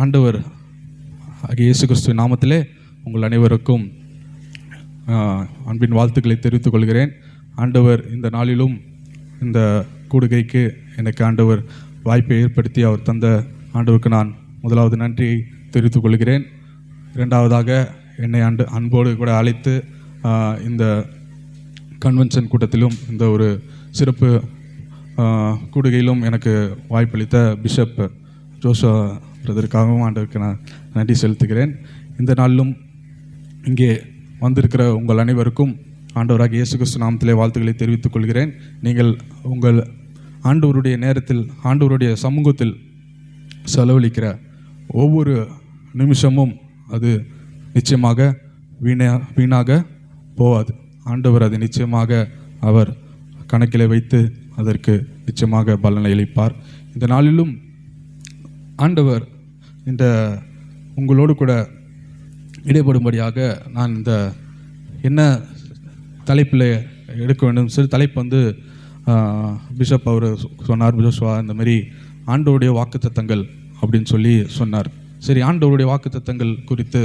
ஆண்டவர் இயேசு கிறிஸ்துவின் நாமத்திலே உங்கள் அனைவருக்கும் அன்பின் வாழ்த்துக்களை தெரிவித்துக் கொள்கிறேன். ஆண்டவர் இந்த நாளிலும் இந்த கூடுகைக்கு எனக்கு ஆண்டவர் வாய்ப்பை ஏற்படுத்தி அவர் தந்த ஆண்டவருக்கு நான் முதலாவது நன்றியை தெரிவித்துக் கொள்கிறேன். இரண்டாவதாக என்னை அன்போடு கூட அழைத்து இந்த கன்வென்ஷன் கூட்டத்திலும் இந்த ஒரு சிறப்பு கூடுகையிலும் எனக்கு வாய்ப்பளித்த பிஷப் ஜோஷா பிரதருக்காகவும் ஆண்டவருக்கு நான் நன்றி செலுத்துகிறேன். இந்த நாளிலும் இங்கே வந்திருக்கிற உங்கள் அனைவருக்கும் ஆண்டவராக இயேசு கிறிஸ்து நாமத்திலே வாழ்த்துக்களை தெரிவித்துக் கொள்கிறேன். நீங்கள் உங்கள் ஆண்டவருடைய நேரத்தில் ஆண்டவருடைய சமூகத்தில் செலவழிக்கிற ஒவ்வொரு நிமிஷமும் அது நிச்சயமாக வீணாக போகாது. ஆண்டவர் அதை நிச்சயமாக அவர் கணக்கில் வைத்து அதற்கு நிச்சயமாக பலனை அளிப்பார். இந்த நாளிலும் ஆண்டவர் இந்த உங்களோடு கூட இடைப்படும்படியாக நான் இந்த என்ன தலைப்பில் எடுக்க வேண்டும் சிறு தலைப்பு பிஷப் அவர் சொன்னார், ஜோஷுவா இந்த மாதிரி ஆண்டவருடைய வாக்குத்தத்தங்கள் அப்படின்னு சொல்லி சொன்னார். சரி, ஆண்டவருடைய வாக்குத்தத்தங்கள் குறித்து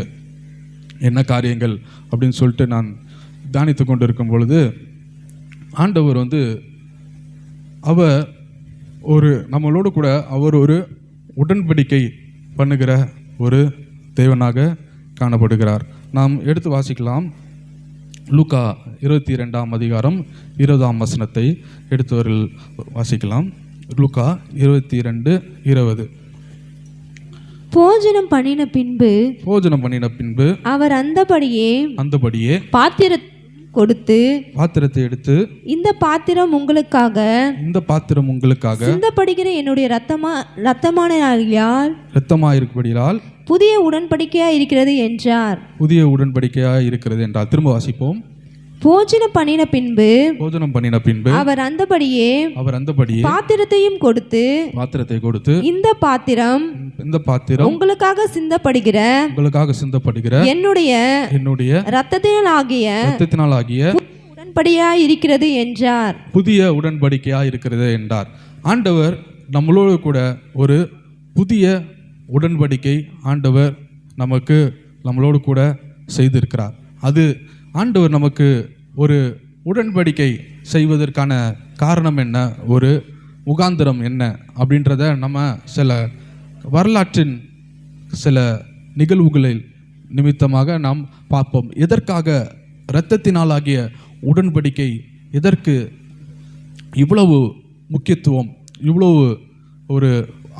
என்ன காரியங்கள் அப்படின்னு சொல்லிட்டு நான் தியானித்து கொண்டு இருக்கும் பொழுது ஆண்டவர் அவர் நம்மளோடு கூட அவர் ஒரு உடன்படிக்கை பண்ணுகிற ஒரு தேவனாக காணப்படுகிறார். நாம் எடுத்து வாசிக்கலாம். லூக்கா 22ஆம் அதிகாரம் 20ஆம் வசனத்தை எடுத்தவர்கள் வாசிக்கலாம். லூக்கா 22:20. போஜனம் பண்ணின பின்பு அவர் அந்தபடியே பாத்திரத்தை எடுத்து இந்த பாத்திரம் உங்களுக்காக சிந்தப்படுகிற என்னுடைய இரத்தமாயிருக்கிறபடியால் புதிய உடன்படிக்கையாய் இருக்கிறது என்றார். திரும்ப வாசிப்போம். போஜனம் பண்ணின பின்பு அவர் அந்தபடியே பாத்திரத்தை கொடுத்து இந்த பாத்திரம் உங்களுக்காக சிந்தப்படுகிற என்னுடைய இரத்தத்தினாலாகிய உடன்படிக்கையாய் இருக்கிறது என்றார். புதிய உடன்படிக்கையாய் இருக்கிறது என்றார். ஆண்டவர் நம்மளோடு கூட ஒரு புதிய உடன்படிக்கை ஆண்டவர் நம்மளோடு கூட செய்திருக்கிறார். அது ஆண்டவர் நமக்கு ஒரு உடன்படிக்கை செய்வதற்கான காரணம் என்ன, ஒரு முகாந்திரம் என்ன அப்படின்றத நம்ம சில வரலாற்றின் சில நிகழ்வுகளில் நிமித்தமாக நாம் பார்ப்போம். எதற்காக இரத்தத்தினாலாகிய உடன்படிக்கை, எதற்கு இவ்வளவு முக்கியத்துவம், இவ்வளவு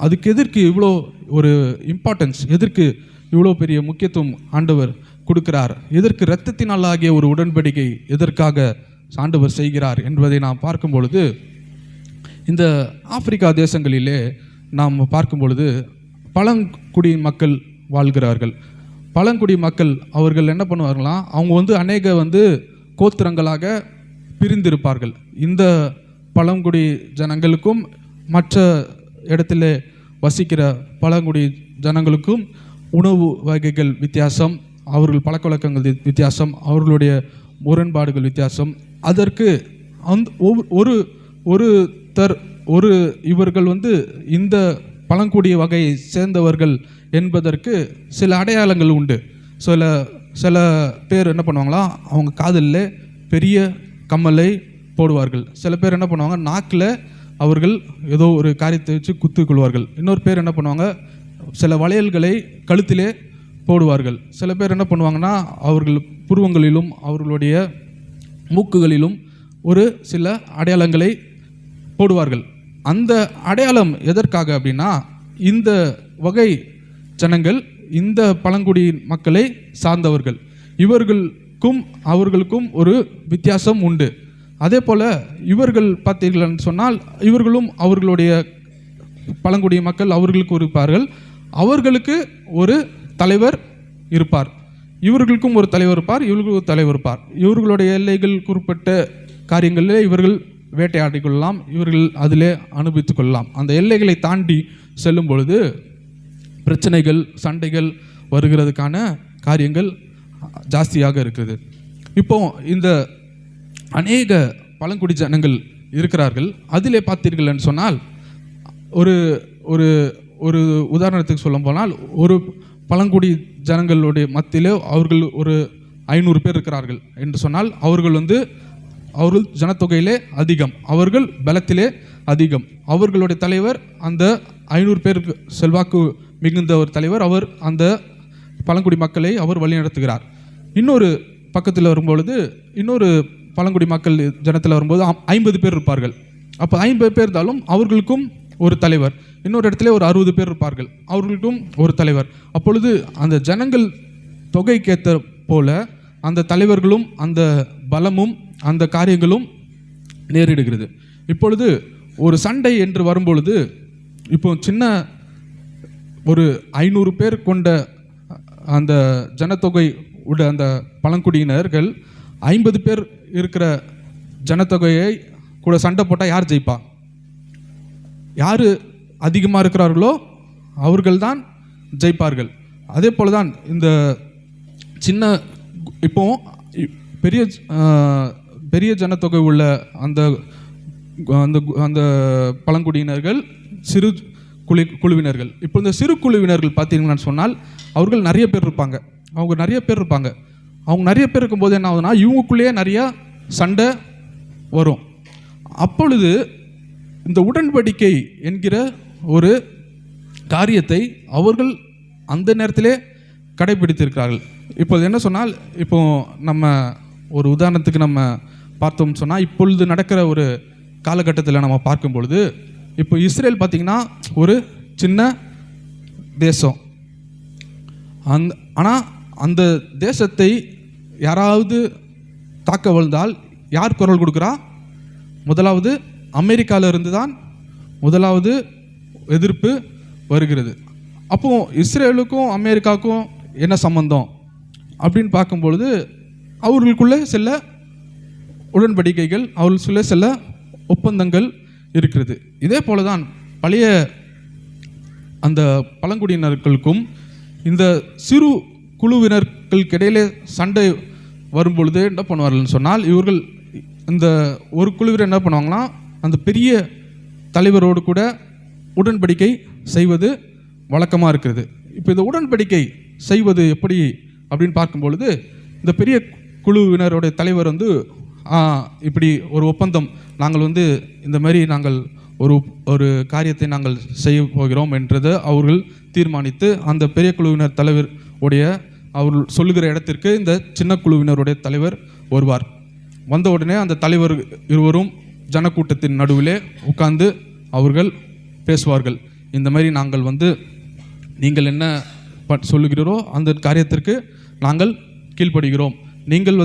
அதுக்கு எதற்கு இவ்வளோ ஒரு இம்பார்ட்டன்ஸ், எதற்கு இவ்வளோ பெரிய முக்கியத்துவம் ஆண்டவர் கொடுக்கிறார், எதற்கு இரத்தத்தினாலாகிய ஒரு உடன்படிக்கை எதற்காக ஆண்டவர் செய்கிறார் என்பதை நாம் பார்க்கும் பொழுது இந்த ஆப்பிரிக்கா தேசங்களிலே நாம் பார்க்கும் பொழுது பழங்குடி மக்கள் வாழ்கிறார்கள். பழங்குடி மக்கள் அவர்கள் என்ன பண்ணுவார்களாம், அவங்க அநேக கோத்திரங்களாக பிரிந்திருப்பார்கள். இந்த பழங்குடி ஜனங்களுக்கும் மற்ற இடத்துல வசிக்கிற பழங்குடி ஜனங்களுக்கும் உணவு வகைகள் வித்தியாசம், அவர்கள் பழக்க வழக்கங்கள் வித்தியாசம், அவர்களுடைய முரண்பாடுகள் வித்தியாசம். அதற்கு இவர்கள் இந்த பழங்குடிய வகையை சேர்ந்தவர்கள் என்பதற்கு சில அடையாளங்கள் உண்டு. சில பேர் என்ன பண்ணுவாங்களா, அவங்க காதில் பெரிய கம்மலை போடுவார்கள். சில பேர் என்ன பண்ணுவாங்க, நாக்கில் அவர்கள் ஏதோ ஒரு காரியத்தை வச்சு குத்து கொள்வார்கள். இன்னொரு பேர் என்ன பண்ணுவாங்க, சில வளையல்களை கழுத்திலே போடுவார்கள். சில பேர் என்ன பண்ணுவாங்கன்னா, அவர்கள் புருவங்களிலும் அவர்களுடைய மூக்குகளிலும் ஒரு சில அடையாளங்களை போடுவார்கள். அந்த அடையாளம் எதற்காக அப்படின்னா, இந்த வகை ஜனங்கள் இந்த பழங்குடி மக்களை சார்ந்தவர்கள், அவர்களுக்கும் ஒரு வித்தியாசம் உண்டு. அதே போல் இவர்கள் பார்த்தீர்கள்னு சொன்னால், இவர்களும் அவர்களுடைய பழங்குடிய மக்கள் அவர்களுக்கு இருப்பார்கள். அவர்களுக்கு ஒரு தலைவர் இருப்பார், இவர்களுக்கும் ஒரு தலைவர் இருப்பார், இவர்களுக்கு ஒரு தலைவர் இருப்பார். இவர்களுடைய எல்லைகள் குறிப்பிட்ட காரியங்களிலே இவர்கள் வேட்டையாடி கொள்ளலாம், இவர்கள் அதிலே அனுபவித்துக் கொள்ளலாம். அந்த எல்லைகளை தாண்டி செல்லும் பொழுது பிரச்சனைகள், சண்டைகள் வருகிறதுக்கான காரியங்கள் ஜாஸ்தியாக இருக்குது. இப்போ இந்த அநேக பழங்குடி ஜனங்கள் இருக்கிறார்கள். அதிலே பார்த்தீர்கள்னு சொன்னால் ஒரு ஒரு உதாரணத்துக்கு சொல்ல போனால் ஒரு பழங்குடி ஜனங்களுடைய மத்தியிலே அவர்கள் ஒரு 500 பேர் இருக்கிறார்கள் என்று சொன்னால் அவர்கள் ஜனத்தொகையிலே அதிகம், அவர்கள் பலத்திலே அதிகம். அவர்களுடைய தலைவர் அந்த 500 பேருக்கு செல்வாக்கு மிகுந்த ஒரு தலைவர், அவர் அந்த பழங்குடி மக்களை அவர் வழிநடத்துகிறார். இன்னொரு பக்கத்தில் வரும்பொழுது இன்னொரு பழங்குடி மக்கள் ஜனத்தில் வரும்போது 50 பேர் இருப்பார்கள். அப்போ 50 பேர் இருந்தாலும் அவர்களுக்கும் ஒரு தலைவர். இன்னொரு இடத்துல ஒரு 60 பேர் இருப்பார்கள், அவர்களுக்கும் ஒரு தலைவர். அப்பொழுது அந்த ஜனங்கள் தொகைக்கேற்ற போல அந்த தலைவர்களும் அந்த பலமும் அந்த காரியங்களும் நேரிடுகிறது. இப்பொழுது ஒரு சண்டை என்று வரும்பொழுது இப்போ சின்ன ஒரு 500 பேர் கொண்ட அந்த ஜனத்தொகை உள்ள அந்த பழங்குடியினர்கள் 50 பேர் இருக்கிற ஜனத்தொகையை கூட சண்டை போட்டால் யார் ஜெயிப்பா? யார் அதிகமாக இருக்கிறார்களோ அவர்கள்தான் ஜெயிப்பார்கள். அதே போல தான் இந்த சின்ன இப்போ பெரிய ஜனத்தொகை உள்ள அந்த அந்த அந்த பழங்குடியினர்கள் சிறு குழுவினர்கள். இப்போ இந்த சிறு குழுவினர்கள் பார்த்தீங்கன்னு சொன்னால் அவர்கள் நிறைய பேர் இருப்பாங்க. அவங்க நிறைய பேர் இருக்கும்போது என்ன ஆகுதுன்னா இவங்களுக்குள்ளேயே நிறையா சண்டை வரும். அப்பொழுது இந்த உடன்படிக்கை என்கிற ஒரு காரியத்தை அவர்கள் அந்த நேரத்திலே கடைபிடித்திருக்கிறார்கள். இப்போது என்ன சொன்னால், இப்போ நம்ம ஒரு உதாரணத்துக்கு நம்ம பார்த்தோம் சொன்னால், இப்பொழுது நடக்கிற ஒரு காலகட்டத்தில் நம்ம பார்க்கும் பொழுது இப்போ இஸ்ரேல் பார்த்திங்கன்னா ஒரு சின்ன தேசம். ஆனால் அந்த தேசத்தை யாராவது தாக்க வந்தால் யார் குரல் கொடுக்குறா? முதலாவது அமெரிக்காவிலிருந்து தான் முதலாவது எதிர்ப்பு வருகிறது. அப்போ இஸ்ரேலுக்கும் அமெரிக்காவுக்கும் என்ன சம்பந்தம் அப்படின்னு பார்க்கும்பொழுது அவர்களுக்குள்ளே சில உடன்படிக்கைகள், அவர்களுக்குள்ளே சில ஒப்பந்தங்கள் இருக்கிறது. இதே போல தான் பழைய அந்த பழங்குடியினர்களுக்கும் இந்த சிறு குழுவினர்களுக்கு இடையிலே சண்டை வரும்பொழுது என்ன பண்ணுவார்கள்னு சொன்னால், இவர்கள் இந்த ஒரு குழுவினர் என்ன பண்ணுவாங்கன்னா அந்த பெரிய தலைவரோடு கூட உடன்படிக்கை செய்வது வழக்கமாக இருக்கிறது. இப்போ இந்த உடன்படிக்கை செய்வது எப்படி அப்படின்னு பார்க்கும்பொழுது, இந்த பெரிய குழுவினருடைய தலைவர் இப்படி ஒரு ஒப்பந்தம், நாங்கள் இந்த மாதிரி நாங்கள் ஒரு காரியத்தை நாங்கள் செய்ய போகிறோம் என்றதை அவர்கள் தீர்மானித்து அந்த பெரிய குழுவினர் தலைவர் உடைய அவர்கள் சொல்லுகிற இடத்திற்கு இந்த சின்ன குழுவினருடைய தலைவர் வருவார். வந்த உடனே அந்த தலைவர் இருவரும் ஜனக்கூட்டத்தின் நடுவிலே உட்கார்ந்து அவர்கள் பேசுவார்கள். இந்த மாதிரி நாங்கள் நீங்கள் என்ன சொல்லுகிறோ அந்த காரியத்திற்கு நாங்கள் கீழ்ப்படுகிறோம். நீங்கள்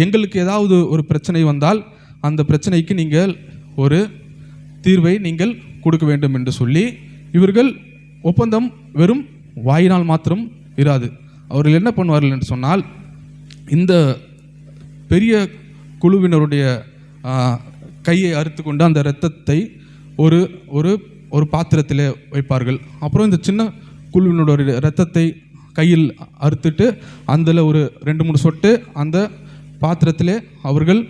எங்களுக்கு ஏதாவது ஒரு பிரச்சனை வந்தால் அந்த பிரச்சனைக்கு நீங்கள் ஒரு தீர்வை நீங்கள் கொடுக்க வேண்டும் என்று சொல்லி, இவர்கள் ஒப்பந்தம் வெறும் வாயினால் மாத்திரம் இராது. அவர்கள் என்ன பண்ணுவார்கள் என்று சொன்னால், இந்த பெரிய குழுவினருடைய கையை அறுத்து கொண்டு அந்த இரத்தத்தை ஒரு ஒரு பாத்திரத்தில் வைப்பார்கள். அப்புறம் இந்த சின்ன குழுவினருடைய இரத்தத்தை கையில் அறுத்துட்டு அதில் ஒரு 2-3 சொட்டு அந்த பாத்திரத்திலே அவர்கள்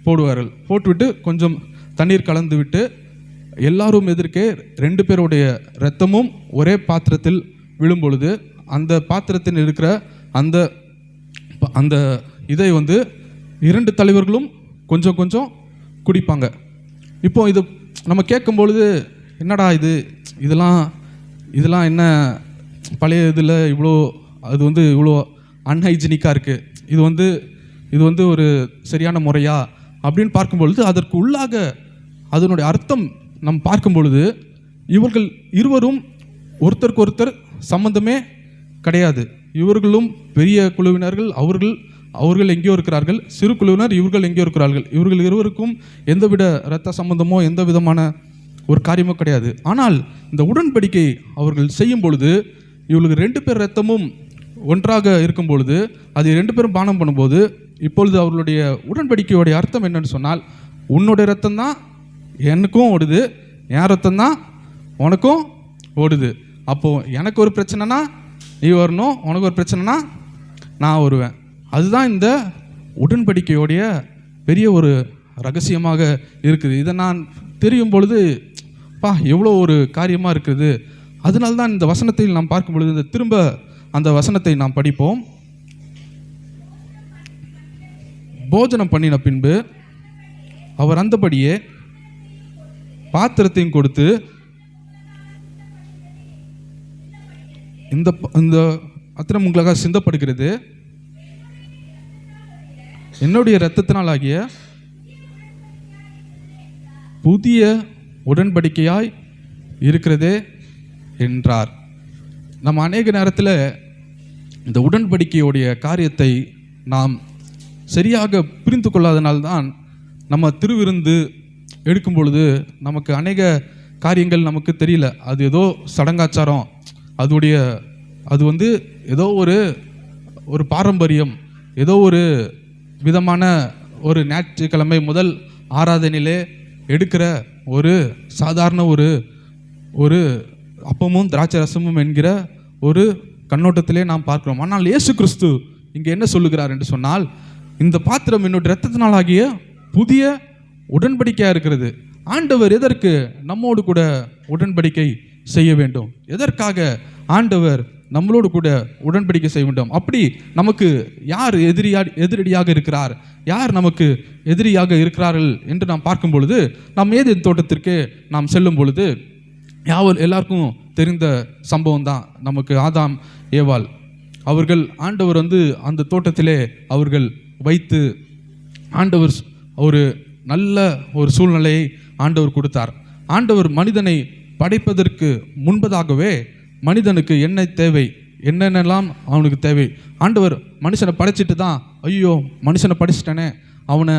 போடுவார்கள். போட்டுவிட்டு கொஞ்சம் தண்ணீர் கலந்து விட்டு எல்லாரும் எதிர்க்கே 2 பேருடைய இரத்தமும் ஒரே பாத்திரத்தில் விழும் பொழுது அந்த பாத்திரத்தில் இருக்கிற அந்த அந்த இதை 2 தலைவர்களும் கொஞ்சம் கொஞ்சம் குடிப்பாங்க. இப்போ இது நம்ம கேட்கும் பொழுது, என்னடா இதெல்லாம் என்ன பழைய இதில் இவ்வளோ அது இவ்வளோ அன்ஹைஜீனிக்காக இருக்குது, இது ஒரு சரியான முறையா அப்படின்னு பார்க்கும்பொழுது, அதற்கு உள்ளாக அதனுடைய அர்த்தம் நம் பார்க்கும் பொழுது, இவர்கள் இருவரும் ஒருத்தருக்கு ஒருத்தர் சம்பந்தமே கிடையாது. இவர்களும் பெரிய குழுவினர்கள், அவர்கள் எங்கேயோ இருக்கிறார்கள். சிறு குழுவினர் இவர்கள் எங்கேயோ இருக்கிறார்கள். இவர்கள் இருவருக்கும் எந்தவித இரத்த சம்பந்தமோ எந்த விதமான ஒரு காரியமோ கிடையாது. ஆனால் இந்த உடன்படிக்கை அவர்கள் செய்யும் பொழுது, இவர்களுக்கு 2 பேர் இரத்தமும் ஒன்றாக இருக்கும் பொழுது, அது 2 பேரும் பானம் பண்ணும்போது, இப்பொழுது அவர்களுடைய உடன்படிக்கையோடைய அர்த்தம் என்னன்னு சொன்னால், உன்னுடைய இரத்தம் தான் எனக்கும் ஓடுது, என் இரத்தம் தான் உனக்கும் ஓடுது. அப்போது எனக்கு ஒரு பிரச்சனைனா நீ வரணும், உனக்கு ஒரு பிரச்சனைனா நான் வருவேன். அதுதான் இந்த உடன்படிக்கையோடைய பெரிய ஒரு ரகசியமாக இருக்குது. இதை நான் தெரியும் பொழுது எவ்வளோ ஒரு காரியமாக இருக்குது அதனால்தான் இந்த வசனத்தில் நாம் பார்க்கும் பொழுது இந்த திரும்ப அந்த வசனத்தை நாம் படிப்போம். போஜனம் பண்ணின பின்பு அவர் அந்தபடியே பாத்திரத்தையும் கொடுத்து இந்த பாத்திரம் உங்களுக்காக சிந்தப்படுகிறது, என்னுடைய இரத்தத்தினால் ஆகிய புதிய உடன்படிக்கையாய் இருக்கிறதே என்றார். நம்ம அநேக நேரத்தில் இந்த உடன்படிக்கையுடைய காரியத்தை நாம் சரியாக புரிந்து கொள்ளாதனால்தான் நம்ம திருவிருந்து எடுக்கும் பொழுது நமக்கு அநேக காரியங்கள் நமக்கு தெரியல. அது ஏதோ சடங்காச்சாரம், அது வந்து ஏதோ ஒரு பாரம்பரியம், ஏதோ ஒரு விதமான ஒரு ஞாயிற்றுக்கிழமை முதல் ஆராதனையிலே எடுக்கிற ஒரு சாதாரண ஒரு அப்பமும் திராட்சை ரசமும் என்கிற ஒரு கண்ணோட்டத்திலே நாம் பார்க்கிறோம். ஆனால் இயேசு கிறிஸ்து இங்கே என்ன சொல்லுகிறார் என்று சொன்னால், இந்த பாத்திரம் என்னுடைய இரத்தத்தினால் ஆகிய புதிய உடன்படிக்கையாக இருக்கிறது. ஆண்டவர் எதற்கு நம்மோடு கூட உடன்படிக்கை செய்ய வேண்டும்? எதற்காக ஆண்டவர் நம்மளோடு கூட உடன்படிக்கை செய்ய வேண்டும்? அப்படி நமக்கு யார் எதிரடியாக இருக்கிறார், யார் நமக்கு எதிரியாக இருக்கிறார்கள் என்று நாம் பார்க்கும் பொழுது, நாம் ஏதேன் தோட்டத்திற்கு நாம் செல்லும் பொழுது எல்லாருக்கும் தெரிந்த சம்பவம் தான். நமக்கு ஆதாம் ஏவாள் அவர்கள் ஆண்டவர் அந்த தோட்டத்திலே அவர்கள் வைத்து ஆண்டவர் ஒரு நல்ல ஒரு சூழ்நிலையை ஆண்டவர் கொடுத்தார். ஆண்டவர் மனிதனை படைப்பதற்கு முன்பதாகவே மனிதனுக்கு என்ன தேவை, என்னென்னலாம் அவனுக்கு தேவை, ஆண்டவர் மனுஷனை படைச்சிட்டு தான் ஐயோ மனுஷனை படைச்சிட்டனே அவனை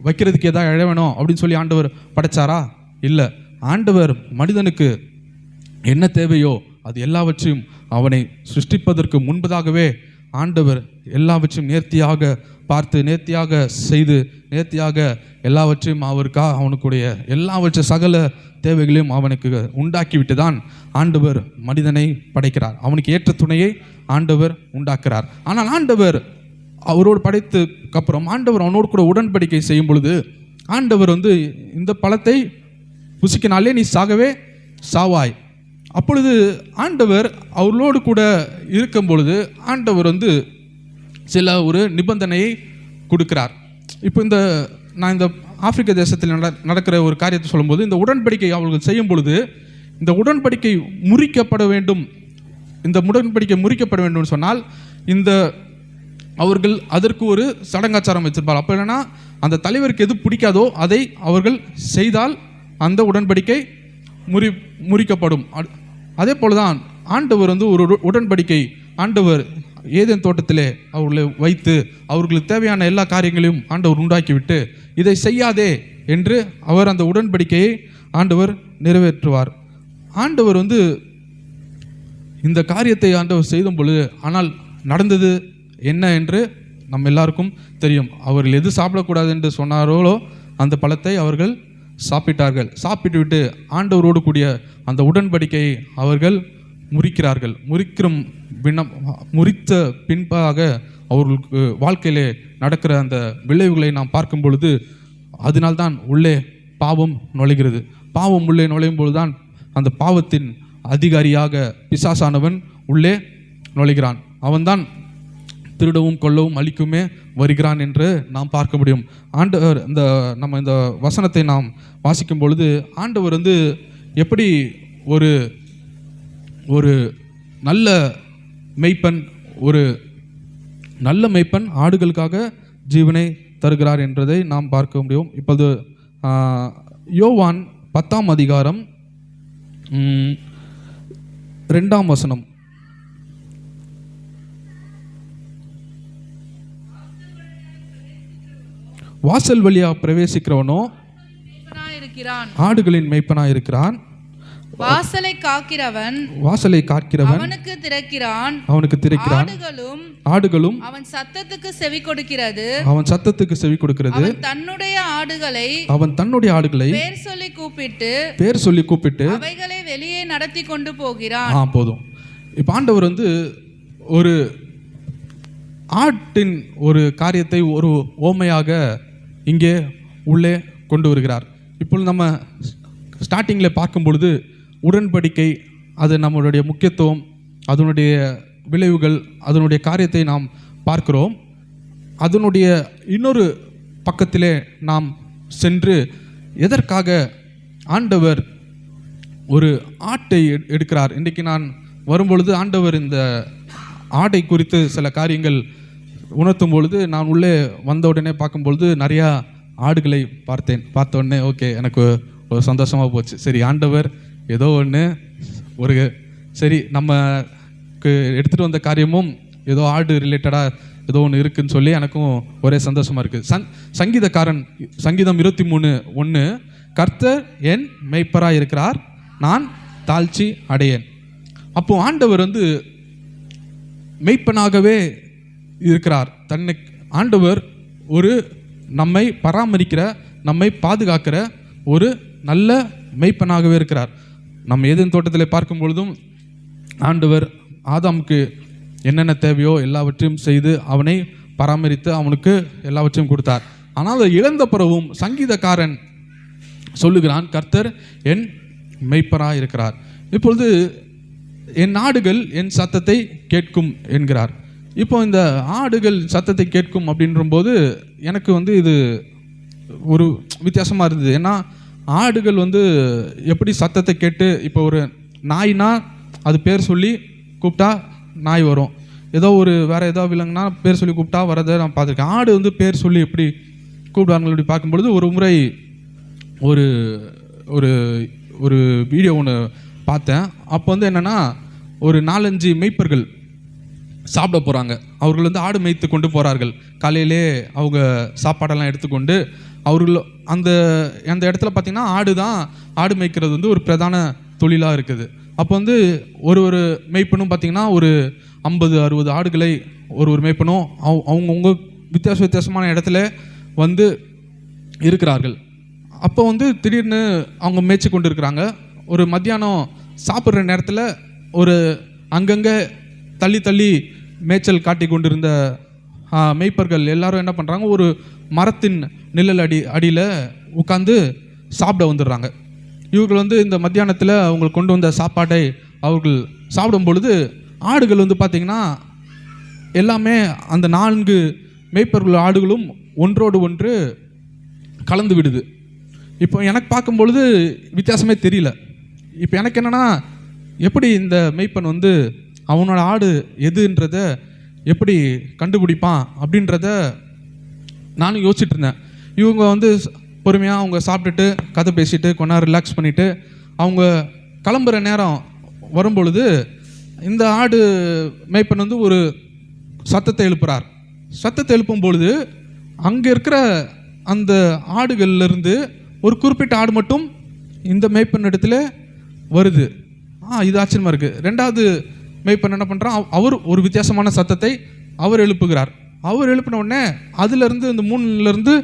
வைக்கிறதுக்கு ஏதாவது இழவேணும் அப்படின்னு சொல்லி ஆண்டவர் படைச்சாரா? இல்லை. ஆண்டவர் மனிதனுக்கு என்ன தேவையோ அது எல்லாவற்றையும் அவனை சிருஷ்டிப்பதற்கு முன்பதாகவே ஆண்டவர் எல்லாவற்றையும் நேர்த்தியாக பார்த்து, நேர்த்தியாக செய்து, நேர்த்தியாக எல்லாவற்றையும் அவனுக்குடைய எல்லாவற்றை சகல தேவைகளையும் அவனுக்கு உண்டாக்கிவிட்டு தான் ஆண்டவர் மனிதனை படைக்கிறார். அவனுக்கு ஏற்ற துணையை ஆண்டவர் உண்டாக்குறார். ஆனால் ஆண்டவர் அவரோடு படைத்ததுக்கு அப்புறம் ஆண்டவர் அவனோடு கூட உடன்படிக்கை செய்யும் பொழுது ஆண்டவர் இந்த பழத்தை புசிக்கினாலே நீ சாகவே சாவாய். அப்பொழுது ஆண்டவர் அவர்களோடு கூட இருக்கும் பொழுது ஆண்டவர் சில ஒரு நிபந்தனையை கொடுக்கிறார். இப்போ நான் இந்த ஆப்பிரிக்க தேசத்தில் நடக்கிற ஒரு காரியத்தை சொல்லும்போது, இந்த உடன்படிக்கை அவர்கள் செய்யும் பொழுது இந்த உடன்படிக்கை முறிக்கப்பட வேண்டும். இந்த உடன்படிக்கை முறிக்கப்பட வேண்டும் சொன்னால் அவர்கள் அதற்கு ஒரு சடங்காச்சாரம் வச்சிருப்பார். அப்போ என்னன்னா, அந்த தலைவருக்கு எது பிடிக்காதோ அதை அவர்கள் செய்தால் அந்த உடன்படிக்கை முறிக்கப்படும். அதே போலதான் ஆண்டவர் ஒரு உடன்படிக்கை ஆண்டவர் ஏதேன் தோட்டத்திலே அவர்களை வைத்து அவர்களுக்கு தேவையான எல்லா காரியங்களையும் ஆண்டவர் உண்டாக்கிவிட்டு இதை செய்யாதே என்று அவர் அந்த உடன்படிக்கையை ஆண்டவர் நிறைவேற்றுவார். ஆண்டவர் இந்த காரியத்தை ஆண்டவர் செய்த பொழுது ஆனால் நடந்தது என்ன என்று நம்ம எல்லாருக்கும் தெரியும். அவர்கள் எது சாப்பிடக்கூடாது என்று சொன்னார்களோ அந்த பழத்தை அவர்கள் சாப்பிட்டார்கள். சாப்பிட்டு விட்டு ஆண்டவரோடு கூடிய அந்த உடன்படிக்கையை அவர்கள் முறிக்கிறார்கள். முறித்த பின்பாக அவர்களுக்கு வாழ்க்கையிலே நடக்கிற அந்த விளைவுகளை நாம் பார்க்கும் பொழுது அதனால்தான் உள்ளே பாவம் நுழைகிறது. பாவம் உள்ளே நுழையும் பொழுதுதான் அந்த பாவத்தின் அதிகாரியாக பிசாசானவன் உள்ளே நுழைகிறான். அவன்தான் திருடவும் கொல்லவும் அழிக்குமே வருகிறான் என்று நாம் பார்க்க முடியும். ஆண்டவர் நம்ம இந்த வசனத்தை நாம் வாசிக்கும் பொழுது ஆண்டவர் எப்படி ஒரு நல்ல மெய்ப்பன் ஆடுகளுக்காக ஜீவனை தருகிறார் என்றதை நாம் பார்க்க முடியும். இப்போது யோவான் 10ஆம் அதிகாரம் 2ஆம் வசனம். வாசல் வழியா பிரவேசிக்கிறவனோ ஆடுகளின் மேய்ப்பனாய் இருக்கிறான். வாசலை காக்கிறவன் அவனுக்கு திறக்கிறான். ஆடுகளும் அவன் சத்தத்துக்கு செவி கொடுக்கிறது. அவன் தன்னுடைய ஆடுகளை பேர் சொல்லி கூப்பிட்டு அவைகளை வெளியே நடத்தி கொண்டு போகிறான். போதும். இப்ப ஆண்டவர் ஒரு ஆட்டின் ஒரு காரியத்தை ஒரு ஓமையாக இங்கே உள்ளே கொண்டு வருகிறார். இப்பொழுது நம்ம ஸ்டார்டிங்கில் பார்க்கும் பொழுது உடன்படிக்கை அது நம்மளுடைய முக்கியத்துவம், அதனுடைய விளைவுகள், அதனுடைய காரியத்தை நாம் பார்க்கிறோம். அதனுடைய இன்னொரு பக்கத்திலே நாம் சென்று எதற்காக ஆண்டவர் ஒரு ஆட்டை எடுக்கிறார். இன்றைக்கு நான் வரும்பொழுது ஆண்டவர் இந்த ஆடை குறித்து சில காரியங்கள் உணர்த்தும் பொழுது நான் உள்ளே வந்த உடனே பார்க்கும்பொழுது நிறையா ஆடுகளை பார்த்த உடனே ஓகே, எனக்கு ஒரு சந்தோஷமாக போச்சு. சரி, ஆண்டவர் ஏதோ ஒன்று ஒரு சரி நமக்கு எடுத்துகிட்டு வந்த காரியமும் ஏதோ ஆடு ரிலேட்டடாக ஏதோ ஒன்று இருக்குதுன்னு சொல்லி எனக்கும் ஒரே சந்தோஷமாக இருக்குது. சங்கீதக்காரன் சங்கீதம் 23:1, கர்த்தர் என் மெய்ப்பராக இருக்கிறார், நான் தாழ்ச்சி அடையேன். அப்போ ஆண்டவர் வந்து மெய்ப்பனாகவே இருக்கிறார். ஆண்டவர் ஒரு நம்மை பராமரிக்கிற, நம்மை பாதுகாக்கிற ஒரு நல்ல மெய்ப்பனாகவே இருக்கிறார். நம்ம ஏதேன் தோட்டத்தில் பார்க்கும் பொழுதும் ஆண்டவர் ஆதாமுக்கு என்னென்ன தேவையோ எல்லாவற்றையும் செய்து அவனை பராமரித்து அவனுக்கு எல்லாவற்றையும் கொடுத்தார். ஆனால் அதை இழந்த பிறகும் சங்கீதக்காரன் சொல்லுகிறான், கர்த்தர் என் மெய்ப்பராக இருக்கிறார். இப்பொழுது என் ஆடுகள் என் சத்தத்தை கேட்கும் என்கிறார். இப்போ இந்த ஆடுகள் சத்தத்தை கேட்கும் அப்படின்றபோது எனக்கு வந்து இது ஒரு வித்தியாசமாக இருந்தது. ஏன்னா ஆடுகள் வந்து எப்படி சத்தத்தை கேட்டு, இப்போ ஒரு நாய்னா அது பேர் சொல்லி கூப்பிட்டா நாய் வரும், ஏதோ ஒரு வேறு ஏதோ விலங்குனா பேர் சொல்லி கூப்பிட்டா வரதை நான் பார்த்துருக்கேன். ஆடு வந்து பேர் சொல்லி எப்படி கூப்பிடுவாங்க அப்படி பார்க்கும்பொழுது ஒரு முறை ஒரு ஒரு ஒரு வீடியோ ஒன்று பார்த்தேன். அப்போ வந்து என்னென்னா, ஒரு 4-5 மெய்ப்பர்கள் சாப்பிட போகிறாங்க. அவர்கள் வந்து ஆடு மேய்த்து கொண்டு போகிறார்கள். காலையிலே அவங்க சாப்பாடெல்லாம் எடுத்துக்கொண்டு அவர்கள் அந்த அந்த இடத்துல பார்த்திங்கன்னா ஆடு மேய்க்கிறது வந்து ஒரு பிரதான தொழிலாக இருக்குது. அப்போ வந்து ஒரு மேய்ப்பனும் பார்த்திங்கன்னா ஒரு 50-60 ஆடுகளை ஒரு மேய்ப்பனும் அவங்கவுங்க வித்தியாசமான இடத்துல வந்து இருக்கிறார்கள். அப்போ வந்து திடீர்னு அவங்க மேய்ச்சி கொண்டு இருக்கிறாங்க. ஒரு மத்தியானம் சாப்பிட்ற நேரத்தில் ஒரு அங்கங்கே தள்ளி மேய்ச்சல் காட்டி கொண்டிருந்த மேய்ப்பர்கள் எல்லாரும் என்ன பண்ணுறாங்க, ஒரு மரத்தின் நிழல் அடியில் உட்காந்து சாப்பிட வந்துடுறாங்க. இவர்கள் வந்து இந்த மத்தியானத்தில் அவங்களுக்கு கொண்டு வந்த சாப்பாட்டை அவர்கள் சாப்பிடும் பொழுது ஆடுகள் வந்து பார்த்திங்கன்னா எல்லாமே அந்த 4 மேய்ப்பர்கள் ஆடுகளும் ஒன்றோடு ஒன்று கலந்து விடுது. இப்போ எனக்கு பார்க்கும்பொழுது வித்தியாசமே தெரியல. இப்போ எனக்கு என்னென்னா, எப்படி இந்த மேய்ப்பன் வந்து அவனோட ஆடு எதுன்றத எப்படி கண்டுபிடிப்பான் அப்படின்றத நானும் யோசிச்சுட்டு இருந்தேன். இவங்க வந்து பொறுமையாக அவங்க சாப்பிட்டுட்டு கதை பேசிட்டு கொஞ்ச நேரம் ரிலாக்ஸ் பண்ணிவிட்டு அவங்க கிளம்புற நேரம் வரும்பொழுது இந்த ஆடு மேய்ப்பன் வந்து ஒரு சத்தத்தை எழுப்புறார். சத்தத்தை எழுப்பும் பொழுது அங்கே இருக்கிற அந்த ஆடுகள்லேருந்து ஒரு குறிப்பிட்ட ஆடு மட்டும் இந்த மேய்ப்பன் இடத்துல வருது. இது ஆச்சரியமாக இருக்குது. 2வது மேய்ப்பன் என்ன பண்ணுறான், அவர் ஒரு வித்தியாசமான சத்தத்தை அவர் எழுப்புகிறார். அவர் எழுப்பின உடனே அதுலேருந்து இந்த 3லேருந்து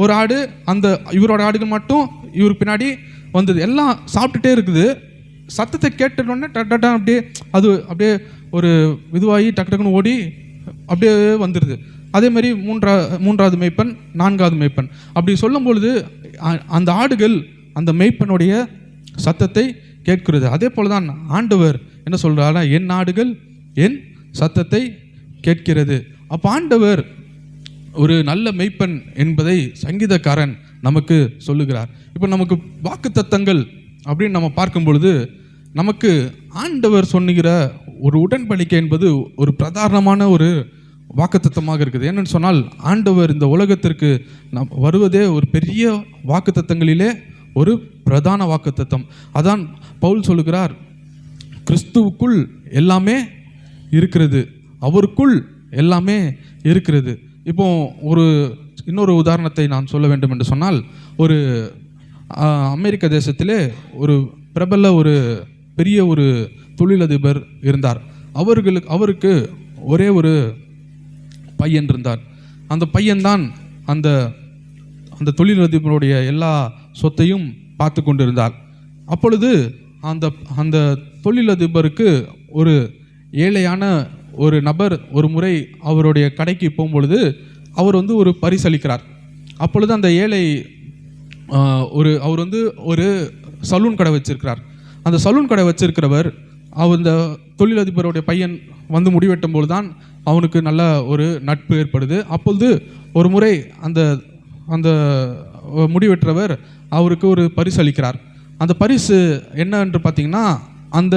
ஒரு ஆடு அந்த இவரோட ஆடுகள் மட்டும் இவருக்கு பின்னாடி வந்தது. எல்லாம் சாப்பிட்டுட்டே இருக்குது. சத்தத்தை கேட்டோடனே டட்டா அப்படியே அது அப்படியே ஒரு இதுவாகி டக்குன்னு ஓடி அப்படியே வந்துடுது. அதே மாதிரி 3வது மேய்ப்பன், 4வது மேய்ப்பன் அப்படி சொல்லும் பொழுது அந்த ஆடுகள் அந்த மேய்ப்பனுடைய சத்தத்தை கேட்கிறது. அதே போல தான் ஆண்டவர் என்ன சொல்கிறாரா, என் ஆடுகள் என் சத்தத்தை கேட்கிறது. அப்போ ஆண்டவர் ஒரு நல்ல மேய்ப்பன் என்பதை சங்கீதக்காரன் நமக்கு சொல்லுகிறார். இப்போ நமக்கு வாக்குத்தத்தங்கள் அப்படின்னு நம்ம பார்க்கும் பொழுது நமக்கு ஆண்டவர் சொன்னுகிற ஒரு உடன்படிக்கை என்பது ஒரு பிரதானமான ஒரு வாக்குத்தத்தமாக இருக்குது. என்னன்னு சொன்னால், ஆண்டவர் இந்த உலகத்திற்கு வருவதே ஒரு பெரிய வாக்குத்தத்தங்களிலே ஒரு பிரதான வாக்குத்தத்தம். அதான் பவுல் சொல்லுகிறார், கிறிஸ்துவுக்குள் எல்லாமே இருக்கிறது, அவருக்குள் எல்லாமே இருக்கிறது. இப்போ இன்னொரு உதாரணத்தை நான் சொல்ல வேண்டும் என்று சொன்னால், ஒரு அமெரிக்க தேசத்திலே ஒரு பிரபல ஒரு பெரிய ஒரு தொழிலதிபர் இருந்தார். அவருக்கு ஒரே ஒரு பையன் இருந்தார். அந்த பையன்தான் அந்த அந்த தொழிலதிபருடைய எல்லா சொத்தையும் பார்த்து கொண்டிருந்தார். அப்பொழுது அந்த தொழிலதிபருக்கு ஒரு ஏழையான ஒரு நபர் ஒரு முறை அவருடைய கடைக்கு போகும்பொழுது அவர் வந்து ஒரு பரிசளிக்கிறார். அப்பொழுது அந்த ஏழை அவர் வந்து ஒரு சலூன் கடை வச்சிருக்கிறார். அந்த சலூன் கடை வச்சிருக்கிறவர் இந்த தொழிலதிபருடைய பையன் வந்து முடிவெட்டும் போது தான் அவனுக்கு நல்ல ஒரு நட்பு ஏற்படுது. அப்பொழுது ஒரு முறை அந்த அந்த முடிவெற்றவர் அவருக்கு ஒரு பரிசு அளிக்கிறார். அந்த பரிசு என்ன என்று பார்த்தீங்கன்னா, அந்த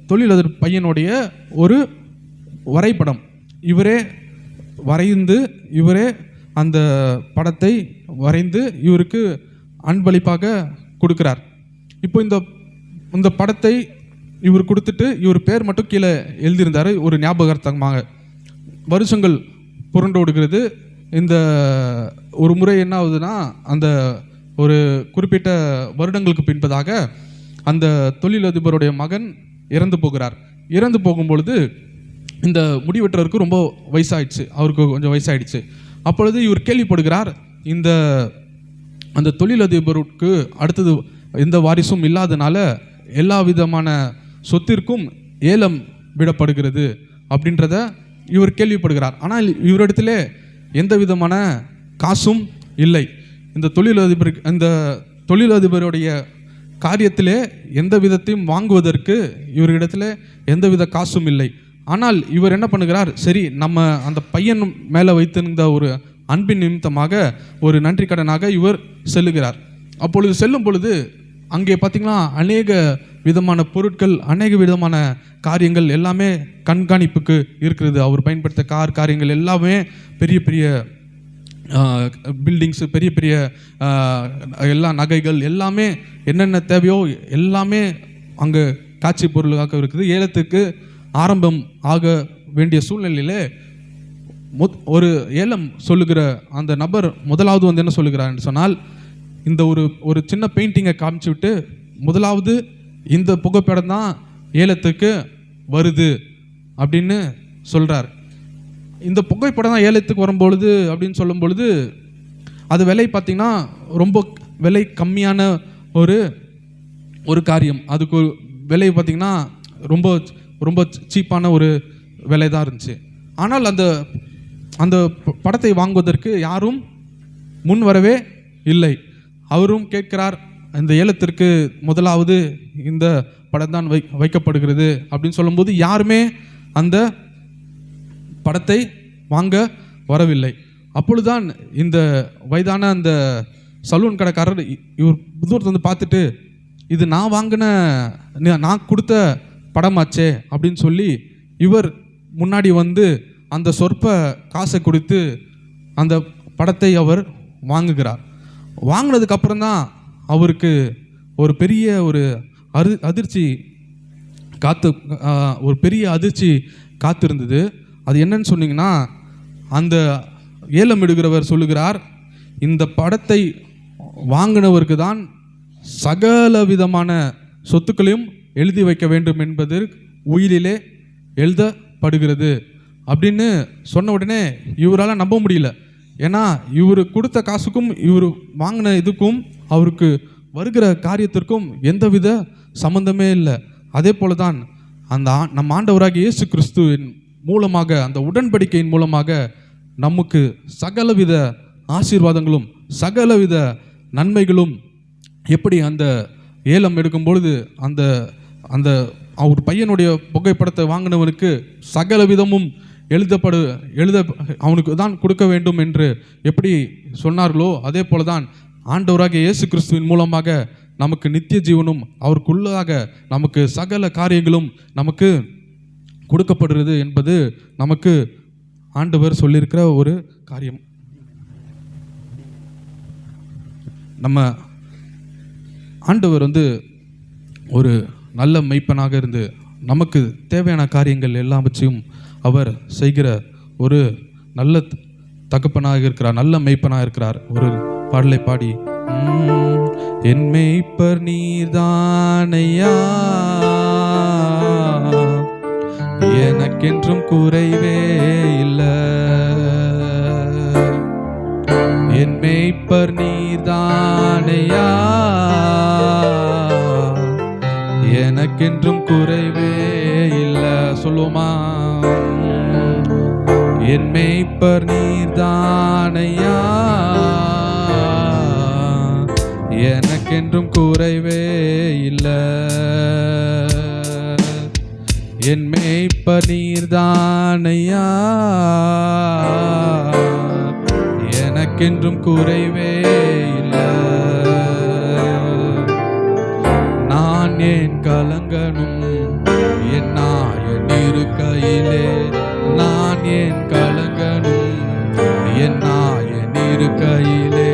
தொழிலதிபர் பையனுடைய ஒரு வரைபடம். இவரே வரைந்து இவரே அந்த படத்தை வரைந்து இவருக்கு அன்பளிப்பாக கொடுக்கிறார். இப்போ இந்த படத்தை இவர் கொடுத்துட்டு இவர் பேர் மட்டும் கீழே எழுதியிருந்தார் ஒரு ஞாபகார்த்தமாக. வருஷங்கள் புரண்டோடுகிறது. இந்த ஒரு முறை என்ன ஆகுதுன்னா, அந்த ஒரு குறிப்பிட்ட வருடங்களுக்கு பின்பதாக அந்த தொழிலதிபருடைய மகன் இறந்து போகிறார். இறந்து போகும்பொழுது இந்த முடிவெற்றவருக்கு ரொம்ப வயசாயிடுச்சு, அவருக்கு கொஞ்சம் வயசாயிடுச்சு. அப்பொழுது இவர் கேள்விப்படுகிறார், அந்த தொழிலதிபருக்கு அடுத்தது எந்த வாரிசும் இல்லாதனால எல்லா விதமான சொத்திற்கும் ஏலம் விடப்படுகிறது அப்படின்றத இவர் கேள்விப்படுகிறார். ஆனால் இவரிடத்திலே எந்த விதமான காசும் இல்லை. இந்த தொழிலதிபருடைய காரியத்திலே எந்த விதத்தையும் வாங்குவதற்கு இவரிடத்தில் எந்தவித காசும் இல்லை. ஆனால் இவர் என்ன பண்ணுகிறார், சரி நம்ம அந்த பையன் மேலே வைத்திருந்த ஒரு அன்பின் நிமித்தமாக ஒரு நன்றி கடனாக இவர் செல்லுகிறார். அப்பொழுது செல்லும் பொழுது அங்கே பார்த்திங்கன்னா அநேக விதமான பொருட்கள், அநேக விதமான காரியங்கள் எல்லாமே கண்காணிப்புக்கு இருக்கிறது. அவர் பயன்படுத்த காரியங்கள் எல்லாமே பெரிய பெரிய பில்டிங்ஸு, பெரிய பெரிய எல்லா நகைகள் எல்லாமே என்னென்ன தேவையோ எல்லாமே அங்கே காட்சி பொருளாக இருக்குது. ஏலத்துக்கு ஆரம்பம் ஆக வேண்டிய சூழ்நிலையிலே ஒரு ஏலம் சொல்லுகிற அந்த நபர் முதலாவது வந்து என்ன சொல்லுகிறார் என்று சொன்னால், இந்த ஒரு சின்ன பெயிண்டிங்கை காமிச்சு விட்டு முதலாவது இந்த புகைப்படம் தான் ஏலத்துக்கு வருது அப்படின்னு சொல்கிறார். இந்த புகைப்படம் தான் ஏலத்துக்கு வரும்பொழுது அப்படின்னு சொல்லும் பொழுது அது விலை பார்த்திங்கன்னா ரொம்ப விலை கம்மியான ஒரு காரியம். அதுக்கு விலை பார்த்திங்கன்னா ரொம்ப ரொம்ப சீப்பான ஒரு விலை தான் இருந்துச்சு. ஆனால் அந்த படத்தை வாங்குவதற்கு யாரும் முன் வரவே இல்லை. அவரும் கேட்கிறார், இந்த ஏலத்திற்கு முதலாவது இந்த படம் தான் வைக்கப்படுகிறது அப்படின்னு சொல்லும்போது யாருமே அந்த படத்தை வாங்க வரவில்லை. அப்பொழுதுதான் இந்த வயதான அந்த சலூன் கடைக்காரர் இவர் தூரத்தை வந்து பார்த்துட்டு, இது நான் வாங்கின நான் கொடுத்த படமாச்சே அப்படின்னு சொல்லி இவர் முன்னாடி வந்து அந்த சொற்ப காசை கொடுத்து அந்த படத்தை அவர் வாங்குகிறார். வாங்கினதுக்கு அப்புறம் தான் அவருக்கு ஒரு பெரிய ஒரு அதிர்ச்சி காத்திருந்தது. அது என்னன்னு சொன்னீங்கன்னா, அந்த ஏலமிடுகிறவர் சொல்லுகிறார், இந்த படத்தை வாங்கினவருக்கு தான் சகல விதமான சொத்துக்களையும் எழுதி வைக்க வேண்டும் என்பது உயிரிலே எழுதப்படுகிறது அப்படின்னு சொன்ன உடனே இவரால் நம்ப முடியல. ஏன்னா இவர் கொடுத்த காசுக்கும் இவர் வாங்கின இதுக்கும் அவருக்கு வருகிற காரியத்திற்கும் எந்தவித சம்பந்தமே இல்லை. அதே போல தான் நம் ஆண்டவராகிய இயேசு கிறிஸ்துவின் மூலமாக, அந்த உடன்படிக்கையின் மூலமாக நமக்கு சகலவித ஆசீர்வாதங்களும் சகலவித நன்மைகளும் எப்படி அந்த ஏலம் எடுக்கும் பொழுது அந்த அவர் பையனுடைய புகைப்படத்தை வாங்கினவனுக்கு சகல விதமும் எழுத அவனுக்கு தான் கொடுக்க வேண்டும் என்று எப்படி சொன்னார்களோ, அதே போல தான் ஆண்டவராகிய இயேசு கிறிஸ்துவின் மூலமாக நமக்கு நித்திய ஜீவனும் அவருக்குள்ளாக நமக்கு சகல காரியங்களும் நமக்கு கொடுக்கப்படுகிறது என்பது நமக்கு ஆண்டவர் சொல்லியிருக்கிற ஒரு காரியம். நம்ம ஆண்டவர் வந்து ஒரு நல்ல மெய்ப்பனாக இருந்து நமக்கு தேவையான காரியங்கள் எல்லாவற்றையும் அவர் செய்கிற ஒரு நல்ல தகப்பனாக இருக்கிறார், நல்ல மெய்ப்பனாக இருக்கிறார். ஒரு பாடலை பாடி, என் மெய்ப்பர் நீர்தானையா, எனக்கென்றும் குறைவே இல்லை, என் மெய்ப்பர் நீர்தானையா, எனக்கென்றும் குறைவே இல்லை. சொல்லுமா, என் மெய்ப்பர் நீர்தானையா, எனக்கென்றும் குறைவே இல்லை, என் மேய்ப்பர் நீர்தானையா, எனக்கென்றும் குறைவே இல்லை. நான் ஏன் கலங்கணும் என் நாயன் இருக்கையிலே, நான் ஏன் கலங்கணும் என் நாயன் இருக்கையிலே.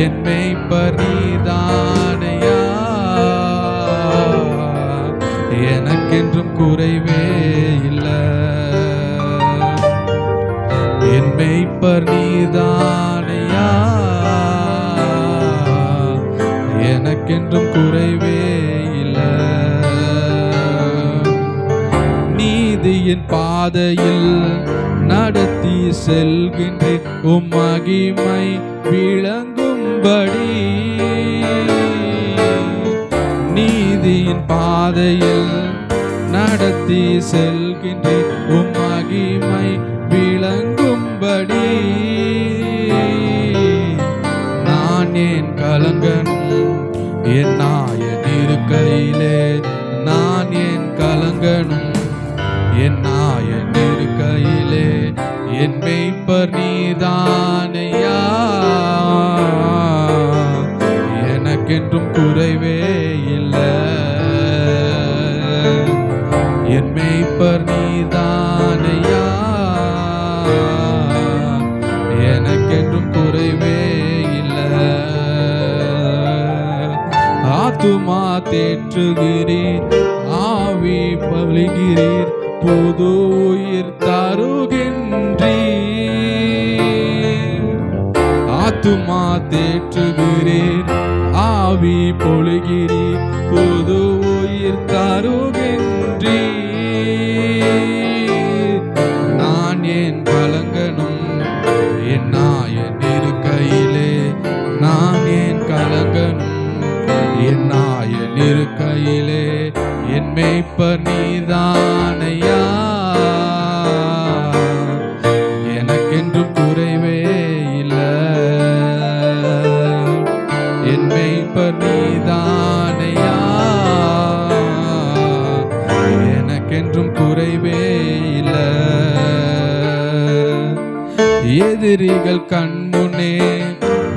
என் மேய்ப்பர் நீர்தானையா, எனக்கென்றும் குறைவே இல்லை. என் மேய்ப்பர் நீர்தானையா, எனக்கென்றும் குறைவே இல்லை. நீதியின் பாதையில் நடத்தி செல்கின்றேன், உம் மகிமை விளங்கும்படி. நீதியின் பாதையில் நடத்தி செல்கின்றேன், உம் மகிமை விளங்கும்படி. நான் ஏன் கலங்கணும் என் நாயன் இருக்கையிலே, நான் ஏன் கலங்கணும் என் நாயன் இருக்கையிலே. என் மேய்ப்பர் நீர்தானையா, எனக்கென்றும் குறைவே இல்லை. என் மேய்ப்பர் நீர்தானையா, எனக்கென்றும் குறைவே இல்லை. ஆத்துமா தேற்றுகிறீர், ஆவி பலிகிறீர், புது உயிர் தருகின்றீர். ஆத்துமா தேற்றுகிறீர், ஆவி பொழிகிறீர், புது உயிர் தருகின்றீர். நான் ஏன் கலங்கணும் என் நாயன் இருக்கையிலே, நான் ஏன் கலங்கணும் என் நாயன் இருக்கையிலே. என் மேய்ப்பர் நீர்தானையா, எனக்கென்றும் குறைவே இல்லை. என் மேய்ப்பர் நீர்தானையா, எனக்கென்றும் குறைவே இல்லை. எதிரிகள் கண்முன்னே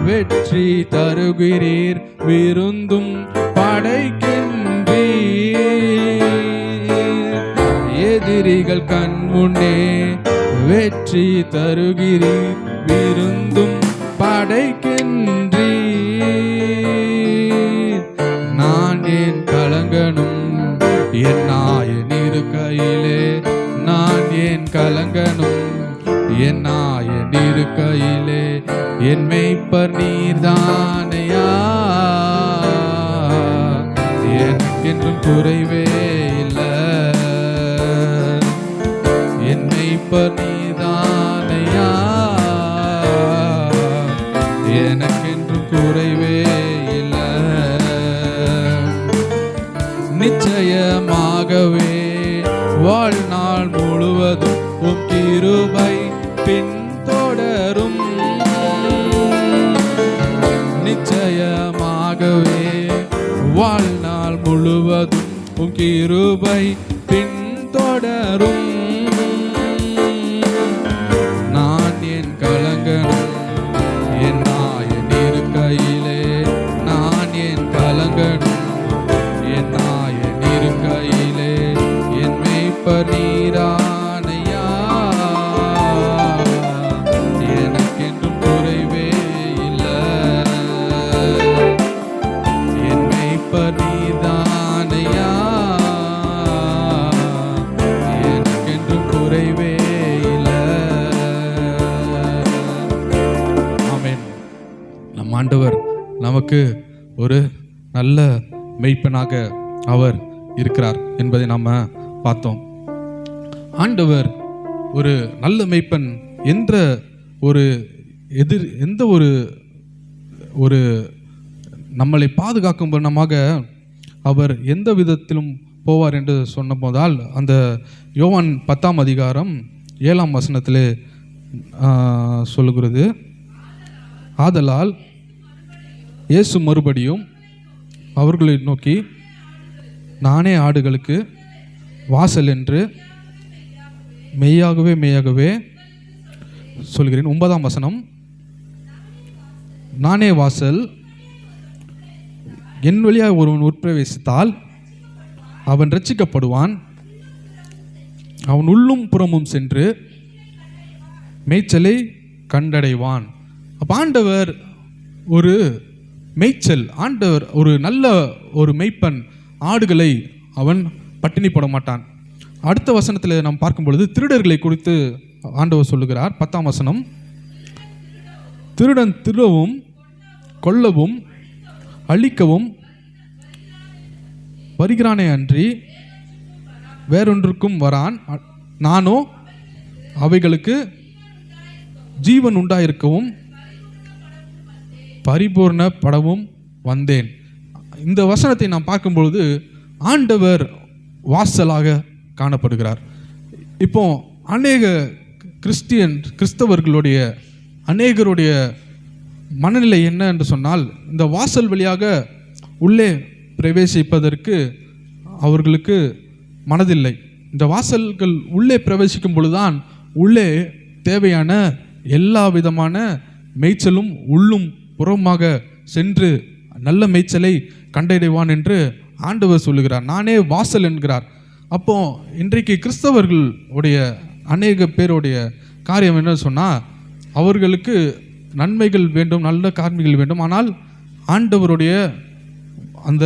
வெற்றி தருகிறீர், விருந்தும் படைக்கின்றீர். எதிரிகள் கண்முன்னே வெற்றி தருகிறீர், விருந்தும் படைக்கின்றீர். நான் ஏன் கலங்கணும் என் நாயன் இருக்கையிலே, நான் ஏன் கலங்கணும் என் நாயன் இருக்கையிலே. என் மேய்ப்பர் நீர்தானையா, எனக்கென்றும் குறைவே இல்லை. என் மேய்ப்பர் நீர்தானையா, எனக்கென்றும் குறைவே இல்லை. நிச்சயமாகவே வாழ்நாள் முழுவதும் உம் கிருபை பின்தொடரும். நிச்சயமாகவே வாழ்நாள் முழுவதும் உம் கிருபை பின்தொடரும். நான் ஏன் கலங்கணும் என் நாயன் இருக்கையிலே, நான் ஏன் கலங்கணும் என் நாயன் இருக்கையிலே. என் மேய்ப்பர் நீரானையா, எனக்கென்றும் குறைவே இல்லை. என் மேய்ப்பர் நீர்தானையா, எனக்கென்றும் குறைவே இல்லை. ஆமென். நம் ஆண்டவர் நமக்கு ஒரு நல்ல மெய்ப்பனாக அவர் இருக்கிறார் என்பதை நாம் பார்த்தோம். ஆண்டவர் ஒரு நல்ல மெய்ப்பன் என்ற ஒரு எந்த ஒரு நம்மளை காக்கும் வண்ணமாக அவர் எந்த விதத்திலும் போவார் என்று சொன்ன போதால், அந்த யோவான் 10ஆம் அதிகாரம் 7ஆம் வசனத்திலே சொல்லுகிறது, ஆதலால் இயேசு மறுபடியும் அவர்களை நோக்கி, நானே ஆடுகளுக்கு வாசல் என்று மெய்யாகவே மெய்யாகவே சொல்கிறேன். 9ஆம் வசனம், நானே வாசல், என் வழியாக ஒருவன் உட்பிரவேசித்தால் அவன் ரட்சிக்கப்படுவான். அவன் உள்ளும் புறமும் சென்று மேய்ச்சலை கண்டடைவான். அப்போ ஆண்டவர் ஒரு மேய்ச்சல், ஆண்டவர் ஒரு நல்ல ஒரு மேய்ப்பன். ஆடுகளை அவன் பட்டினி போட மாட்டான். அடுத்த வசனத்தில் நாம் பார்க்கும் பொழுது திருடர்களை குறித்து ஆண்டவர் சொல்லுகிறார். 10ஆம் வசனம், திருடன் திருடவும் கொல்லவும் அழிக்கவும் வருகிறானே அன்றி வேறொன்றுக்கும் வரான். நானோ அவைகளுக்கு ஜீவன் உண்டாயிருக்கவும் பரிபூர்ணப்படவும் வந்தேன். இந்த வசனத்தை நாம் பார்க்கும் பொழுது ஆண்டவர் வாசலாக காணப்படுகிறார். இப்போ அநேக கிறிஸ்தவர்களுடைய அநேகருடைய மனநிலை என்ன என்று சொன்னால், இந்த வாசல் வழியாக உள்ளே பிரவேசிப்பதற்கு அவர்களுக்கு மனதில்லை. இந்த வாசல்கள் உள்ளே பிரவேசிக்கும் பொழுதுதான் உள்ளே தேவையான எல்லா விதமான மேய்ச்சலும் உள்ளும் புறமாக சென்று நல்ல மேய்ச்சலை கண்டடைவான் என்று ஆண்டவர் சொல்லுகிறார். நானே வாசல் என்கிறார். அப்போ இன்றைக்கு கிறிஸ்தவர்கள் உடைய அநேக பேருடைய காரியம் என்ன சொன்னால், அவர்களுக்கு நன்மைகள் வேண்டும், நல்ல காரியங்கள் வேண்டும், ஆனால் ஆண்டவருடைய அந்த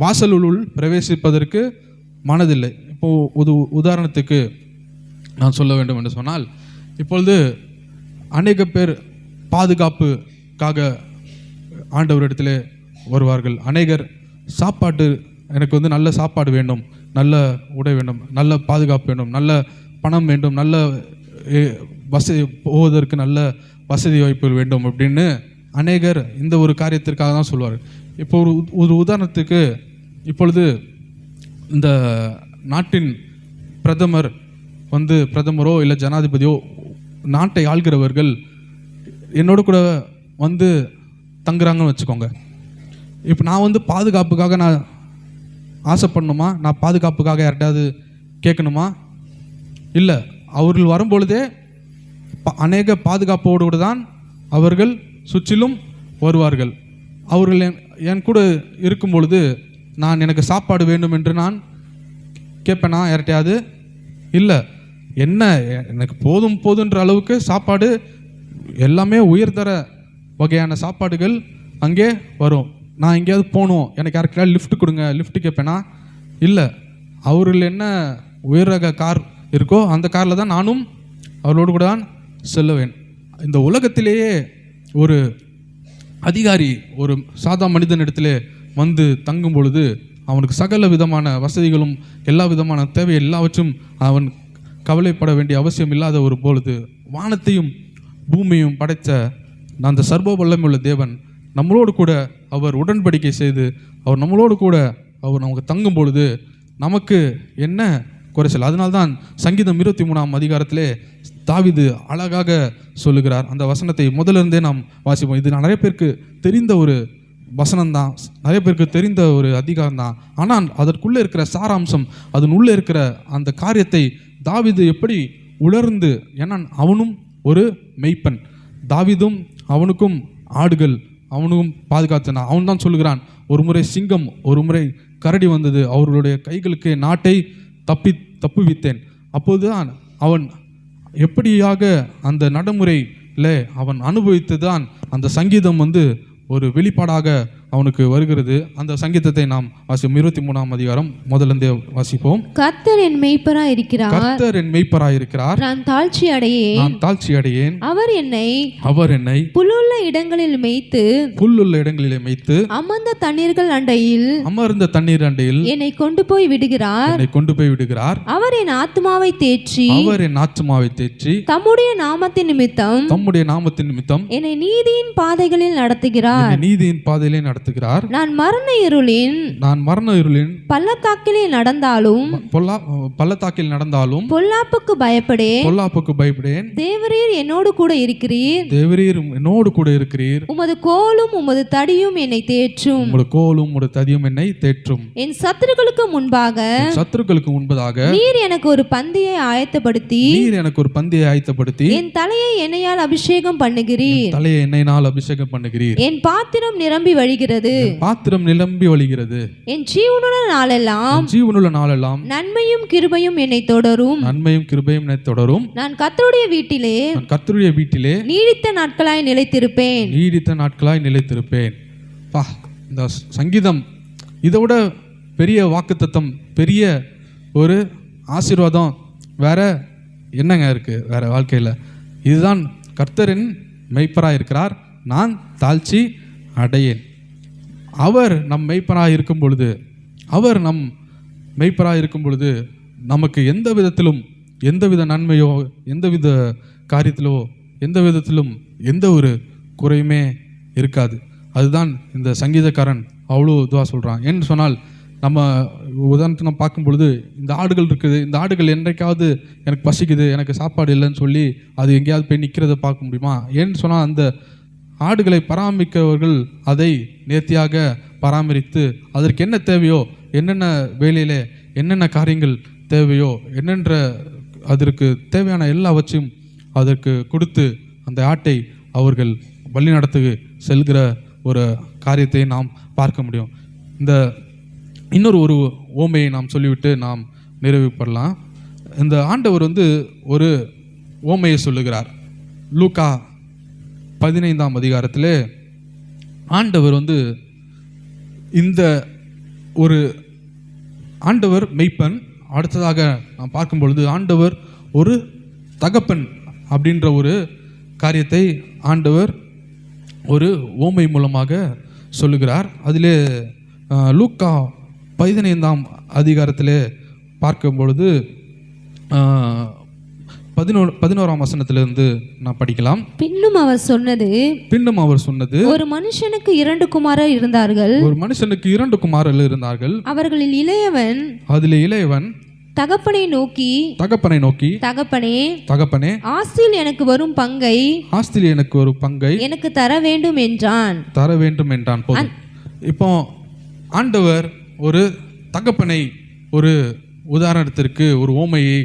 வாசலுள் பிரவேசிப்பதற்கு மனதில்லை. இப்போது உதாரணத்துக்கு நான் சொல்ல வேண்டும் என்று சொன்னால், இப்பொழுது அநேக பேர் பாதுகாப்புக்காக ஆண்டவரிடத்தில் வருவார்கள். அநேகர் சாப்பாட்டு, எனக்கு நல்ல சாப்பாடு வேண்டும், நல்ல உடை வேண்டும், நல்ல பாதுகாப்பு வேண்டும், நல்ல பணம் வேண்டும், நல்ல வசதி, போவதற்கு நல்ல வசதி வாய்ப்புகள் வேண்டும் அப்படின்னு அநேகர் இந்த ஒரு காரியத்திற்காக தான் சொல்வார்கள். இப்போ ஒரு உதாரணத்துக்கு, இப்பொழுது இந்த நாட்டின் பிரதமரோ இல்லை ஜனாதிபதியோ நாட்டை ஆள்கிறவர்கள் என்னோட கூட தங்குறாங்கன்னு வச்சுக்கோங்க. இப்போ நான் பாதுகாப்புக்காக நான் ஆசைப்படணுமா? நான் பாதுகாப்புக்காக யார்கிட்டாவது கேட்கணுமா? இல்லை. அவர்கள் வரும்பொழுதே அநேக பாதுகாப்போடு கூட தான் அவர்கள் சுற்றிலும் வருவார்கள். அவர்கள் என் கூட இருக்கும் பொழுது எனக்கு சாப்பாடு வேண்டும் என்று நான் கேட்பேனா யார்கிட்டையாவது? இல்லை. என்ன, எனக்கு போதுன்ற அளவுக்கு சாப்பாடு, எல்லாமே உயர்தர வகையான சாப்பாடுகள் அங்கே வரும். நான் எங்கேயாவது போகணும், எனக்கு யாருக்கிட்ட லிஃப்ட் கொடுங்க, லிஃப்ட் கேட்பேனா? இல்லை. அவர்கள் என்ன உயர் ரக கார் இருக்கோ அந்த காரில் தான் நானும் அவர்களோடு கூட தான் செல்லுவேன். இந்த உலகத்திலேயே ஒரு அதிகாரி ஒரு சாதா மனிதனிடத்திலே தங்கும் பொழுது அவனுக்கு சகல விதமான வசதிகளும் எல்லா விதமான தேவை எல்லாவற்றும் அவன் கவலைப்பட வேண்டிய அவசியம் இல்லாத ஒரு பொழுது, வானத்தையும் பூமியும் படைத்த அந்த சர்வ வல்லமையுள்ள தேவன் நம்மளோடு கூட அவர் உடன்படிக்கை செய்து அவர் நம்மளோடு கூட அவர் நமக்கு தங்கும் பொழுது நமக்கு என்ன குறைச்சல்? அதனால்தான் சங்கீதம் 23ஆம் அதிகாரத்திலே தாவீது அழகாக சொல்லுகிறார். அந்த வசனத்தை முதலிருந்தே நாம் வாசிப்போம். இது நிறைய பேருக்கு தெரிந்த ஒரு வசனம்தான், நிறைய பேருக்கு தெரிந்த ஒரு அதிகாரம் தான். ஆனால் அதற்குள்ளே இருக்கிற சாராம்சம், அதன் உள்ளே இருக்கிற அந்த காரியத்தை தாவீது எப்படி உணர்ந்து, ஏன்னா அவனும் ஒரு மெய்ப்பன், தாவீதும் அவனுக்கும் ஆடுகள், அவனுக்கும் பாதுகாத்தான். அவன் தான் சொல்லுகிறான், ஒரு முறை சிங்கம் ஒரு முறை கரடி வந்தது, அவர்களுடைய கைகளுக்கு நாட்டை தப்புவித்தேன். அப்போதுதான் அவன் எப்படியாக அந்த நடைமுறையில் அவன் அனுபவித்துதான் அந்த சங்கீதம் ஒரு வெளிப்பாடாக அவனுக்கு வருகிறது. அந்த சங்கீதத்தை நாம் வாசிப்போம். 23ஆம் அதிகாரம் முதலிருந்தே வாசிப்போம். கர்த்தர் என் மேய்ப்பராய் இருக்கிறார், கர்த்தர் என் மேய்ப்பராய் இருக்கிறார், நான் தாழ்ச்சி அடையேன். அவர் என்னை புல்லுள்ள இடங்களில் மேய்த்து அமர்ந்த தண்ணீர்கள் அண்டையில் என்னை கொண்டு போய் விடுகிறார். அவர் என் ஆத்துமாவை தேற்றி தம்முடைய நாமத்தின் நிமித்தம் என்னை நீதியின் பாதைகளில் நடத்துகிறார். நடத்துகிறார். நான் மரண இருளின் பள்ளத்தாக்கிலே நடந்தாலும் பொல்லாப்புக்கு பயப்படேன். தேவரீர் என்னோடு கூட இருக்கிறீர். உமது கோலும் உமது தடியும் என்னை தேற்றும். என் சத்துருக்களுக்கு முன்பாக நீர் எனக்கு ஒரு பந்தியை ஆயத்தப்படுத்தி என் தலையை எண்ணெயால் அபிஷேகம் பண்ணுகிறீர். என் பாத்திரம் நிரம்பி வழிகிறது. என் ஜீவனுள்ள நாளெல்லாம் நன்மையும் கிருபையும் என்னை தொடரும். நான் கர்த்தருடைய வீட்டிலே நீடித்த நாட்களாய் நிலைத்திருப்பேன். இந்த சங்கீதம் இதோட பெரிய வாக்குத்தத்தம், பெரிய ஒரு ஆசீர்வாதம் வேற என்னங்க இருக்கு வேற வாழ்க்கையில்? இதுதான் கர்த்தரின் மெய்ப்பராய் இருக்கிறார், நான் தாழ்ச்சி அடையேன். அவர் நம் மெய்ப்பராய் இருக்கும் பொழுது நமக்கு எந்த விதத்திலும் எந்தவித நன்மையோ எந்தவித காரியத்திலோ எந்த விதத்திலும் எந்த ஒரு குறையுமே இருக்காது. அதுதான் இந்த சங்கீதக்காரன் அவ்வளோ இதுவாக சொல்கிறான். ஏன்னு சொன்னால், நம்ம உதாரணத்தை நம்ம பார்க்கும் பொழுது இந்த ஆடுகள் இருக்குது, இந்த ஆடுகள் என்றைக்காவது எனக்கு பசிக்குது, எனக்கு சாப்பாடு இல்லைன்னு சொல்லி அது எங்கேயாவது போய் நிற்கிறத பார்க்க முடியுமா? ஏன்னு சொன்னால், அந்த ஆடுகளை பராமரிக்கிறவர்கள் அதை நேர்த்தியாக பராமரித்து அதற்கு என்ன தேவையோ, என்னென்ன வேலையில் என்னென்ன காரியங்கள் தேவையோ, என்னென்ற அதற்கு தேவையான எல்லாவற்றையும் அதற்கு கொடுத்து அந்த ஆட்டை அவர்கள் வழி நடத்து செல்கிற ஒரு காரியத்தை நாம் பார்க்க முடியும். இந்த இன்னொரு ஓமையை நாம் சொல்லிவிட்டு நாம் நிறைவுப்படலாம். இந்த ஆண்டவர் ஒரு ஓமையை சொல்லுகிறார். லூக்கா 15ஆம் அதிகாரத்தில் ஆண்டவர் இந்த ஒரு ஆண்டவர் மெய்ப்பன். அடுத்ததாக நாம் பார்க்கும் பொழுது ஆண்டவர் ஒரு தகப்பன் அப்படின்ற ஒரு காரியத்தை ஆண்டவர் ஒரு ஓமை மூலமாக சொல்லுகிறார். அதிலே லூக்கா 15ஆம் அதிகாரத்தில் பார்க்கும் பொழுது 11ஆம் வசனத்திலிருந்து நான் படிக்கலாம். பின்னும் அவர் சொன்னது, ஒரு மனுஷனுக்கு 2 குமாரர் இருந்தார்கள். அவர்களில் இளையவன் தகப்பனை நோக்கி, தகப்பனே, ஆஸ்தியில் எனக்கு வரும் பங்கை எனக்கு தர வேண்டும் என்றான். போதும். இப்போ ஆண்டவர் ஒரு தகப்பனை ஒரு உதாரணத்திற்கு ஒரு ஓமையை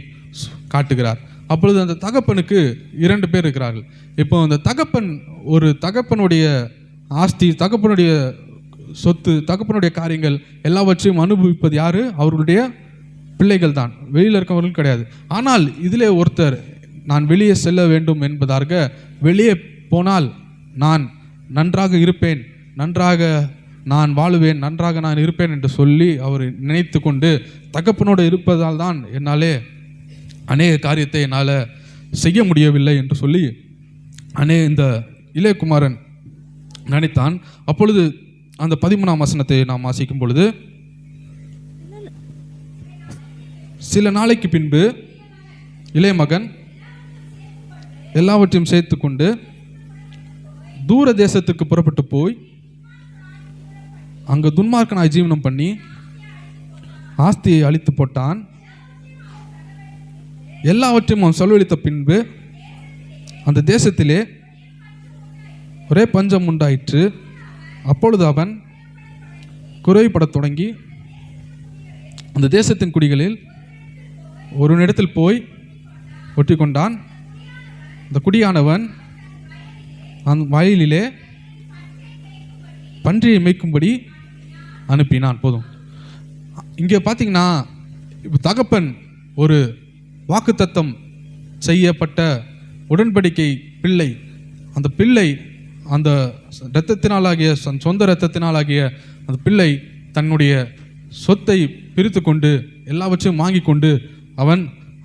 காட்டுகிறார். அப்பொழுது அந்த தகப்பனுக்கு 2 பேர் இருக்கிறார்கள். இப்போ அந்த தகப்பன் ஒரு தகப்பனுடைய ஆஸ்தி, தகப்பனுடைய சொத்து, தகப்பனுடைய காரியங்கள் எல்லாவற்றையும் அனுபவிப்பது யாரு? அவர்களுடைய பிள்ளைகள் தான், வெளியில் இருக்கவர்கள் கிடையாது. ஆனால் இதிலே ஒருத்தர், நான் வெளியே செல்ல வேண்டும் என்பதாக, வெளியே போனால் நான் நன்றாக இருப்பேன், நன்றாக நான் வாழுவேன், நன்றாக நான் இருப்பேன் என்று சொல்லி அவர் நினைத்து கொண்டு, தகப்பனோடு இருப்பதால் தான் என்னாலே அநேக காரியத்தை என்னால் செய்ய முடியவில்லை என்று சொல்லி இந்த இளையகுமாரன் நினைத்தான். அப்பொழுது அந்த 13ஆம் வசனத்தை நாம் வாசிக்கும் பொழுது, சில நாளைக்கு பின்பு இளைய மகன் எல்லாவற்றையும் சேர்த்து கொண்டு தூர தேசத்துக்கு புறப்பட்டு போய் அங்கு துன்மார்க்கனாய் ஜீவனம் பண்ணி ஆஸ்தியை அழித்து போட்டான். எல்லாவற்றையும் அவன் செலவழித்த பின்பு அந்த தேசத்திலே ஒரே பஞ்சம் உண்டாயிற்று. அப்பொழுது அவன் குறைபடத் தொடங்கி அந்த தேசத்தின் குடிகளில் ஒரு இடத்தில் போய் ஒட்டி கொண்டான். அந்த குடியானவன் அந்த வயலிலே பன்றியை மேய்க்கும்படி அனுப்பினான். போதும். இங்கே பார்த்தீங்கன்னா, தகப்பன் ஒரு வாக்குத்தத்தம் செய்யப்பட்ட உடன்படிக்கை பிள்ளை, அந்த பிள்ளை அந்த இரத்தத்தினாலாகிய சொந்த இரத்தத்தினாலாகிய அந்த பிள்ளை தன்னுடைய சொத்தை பிரித்து கொண்டு எல்லாவற்றையும் வாங்கி கொண்டு அவன்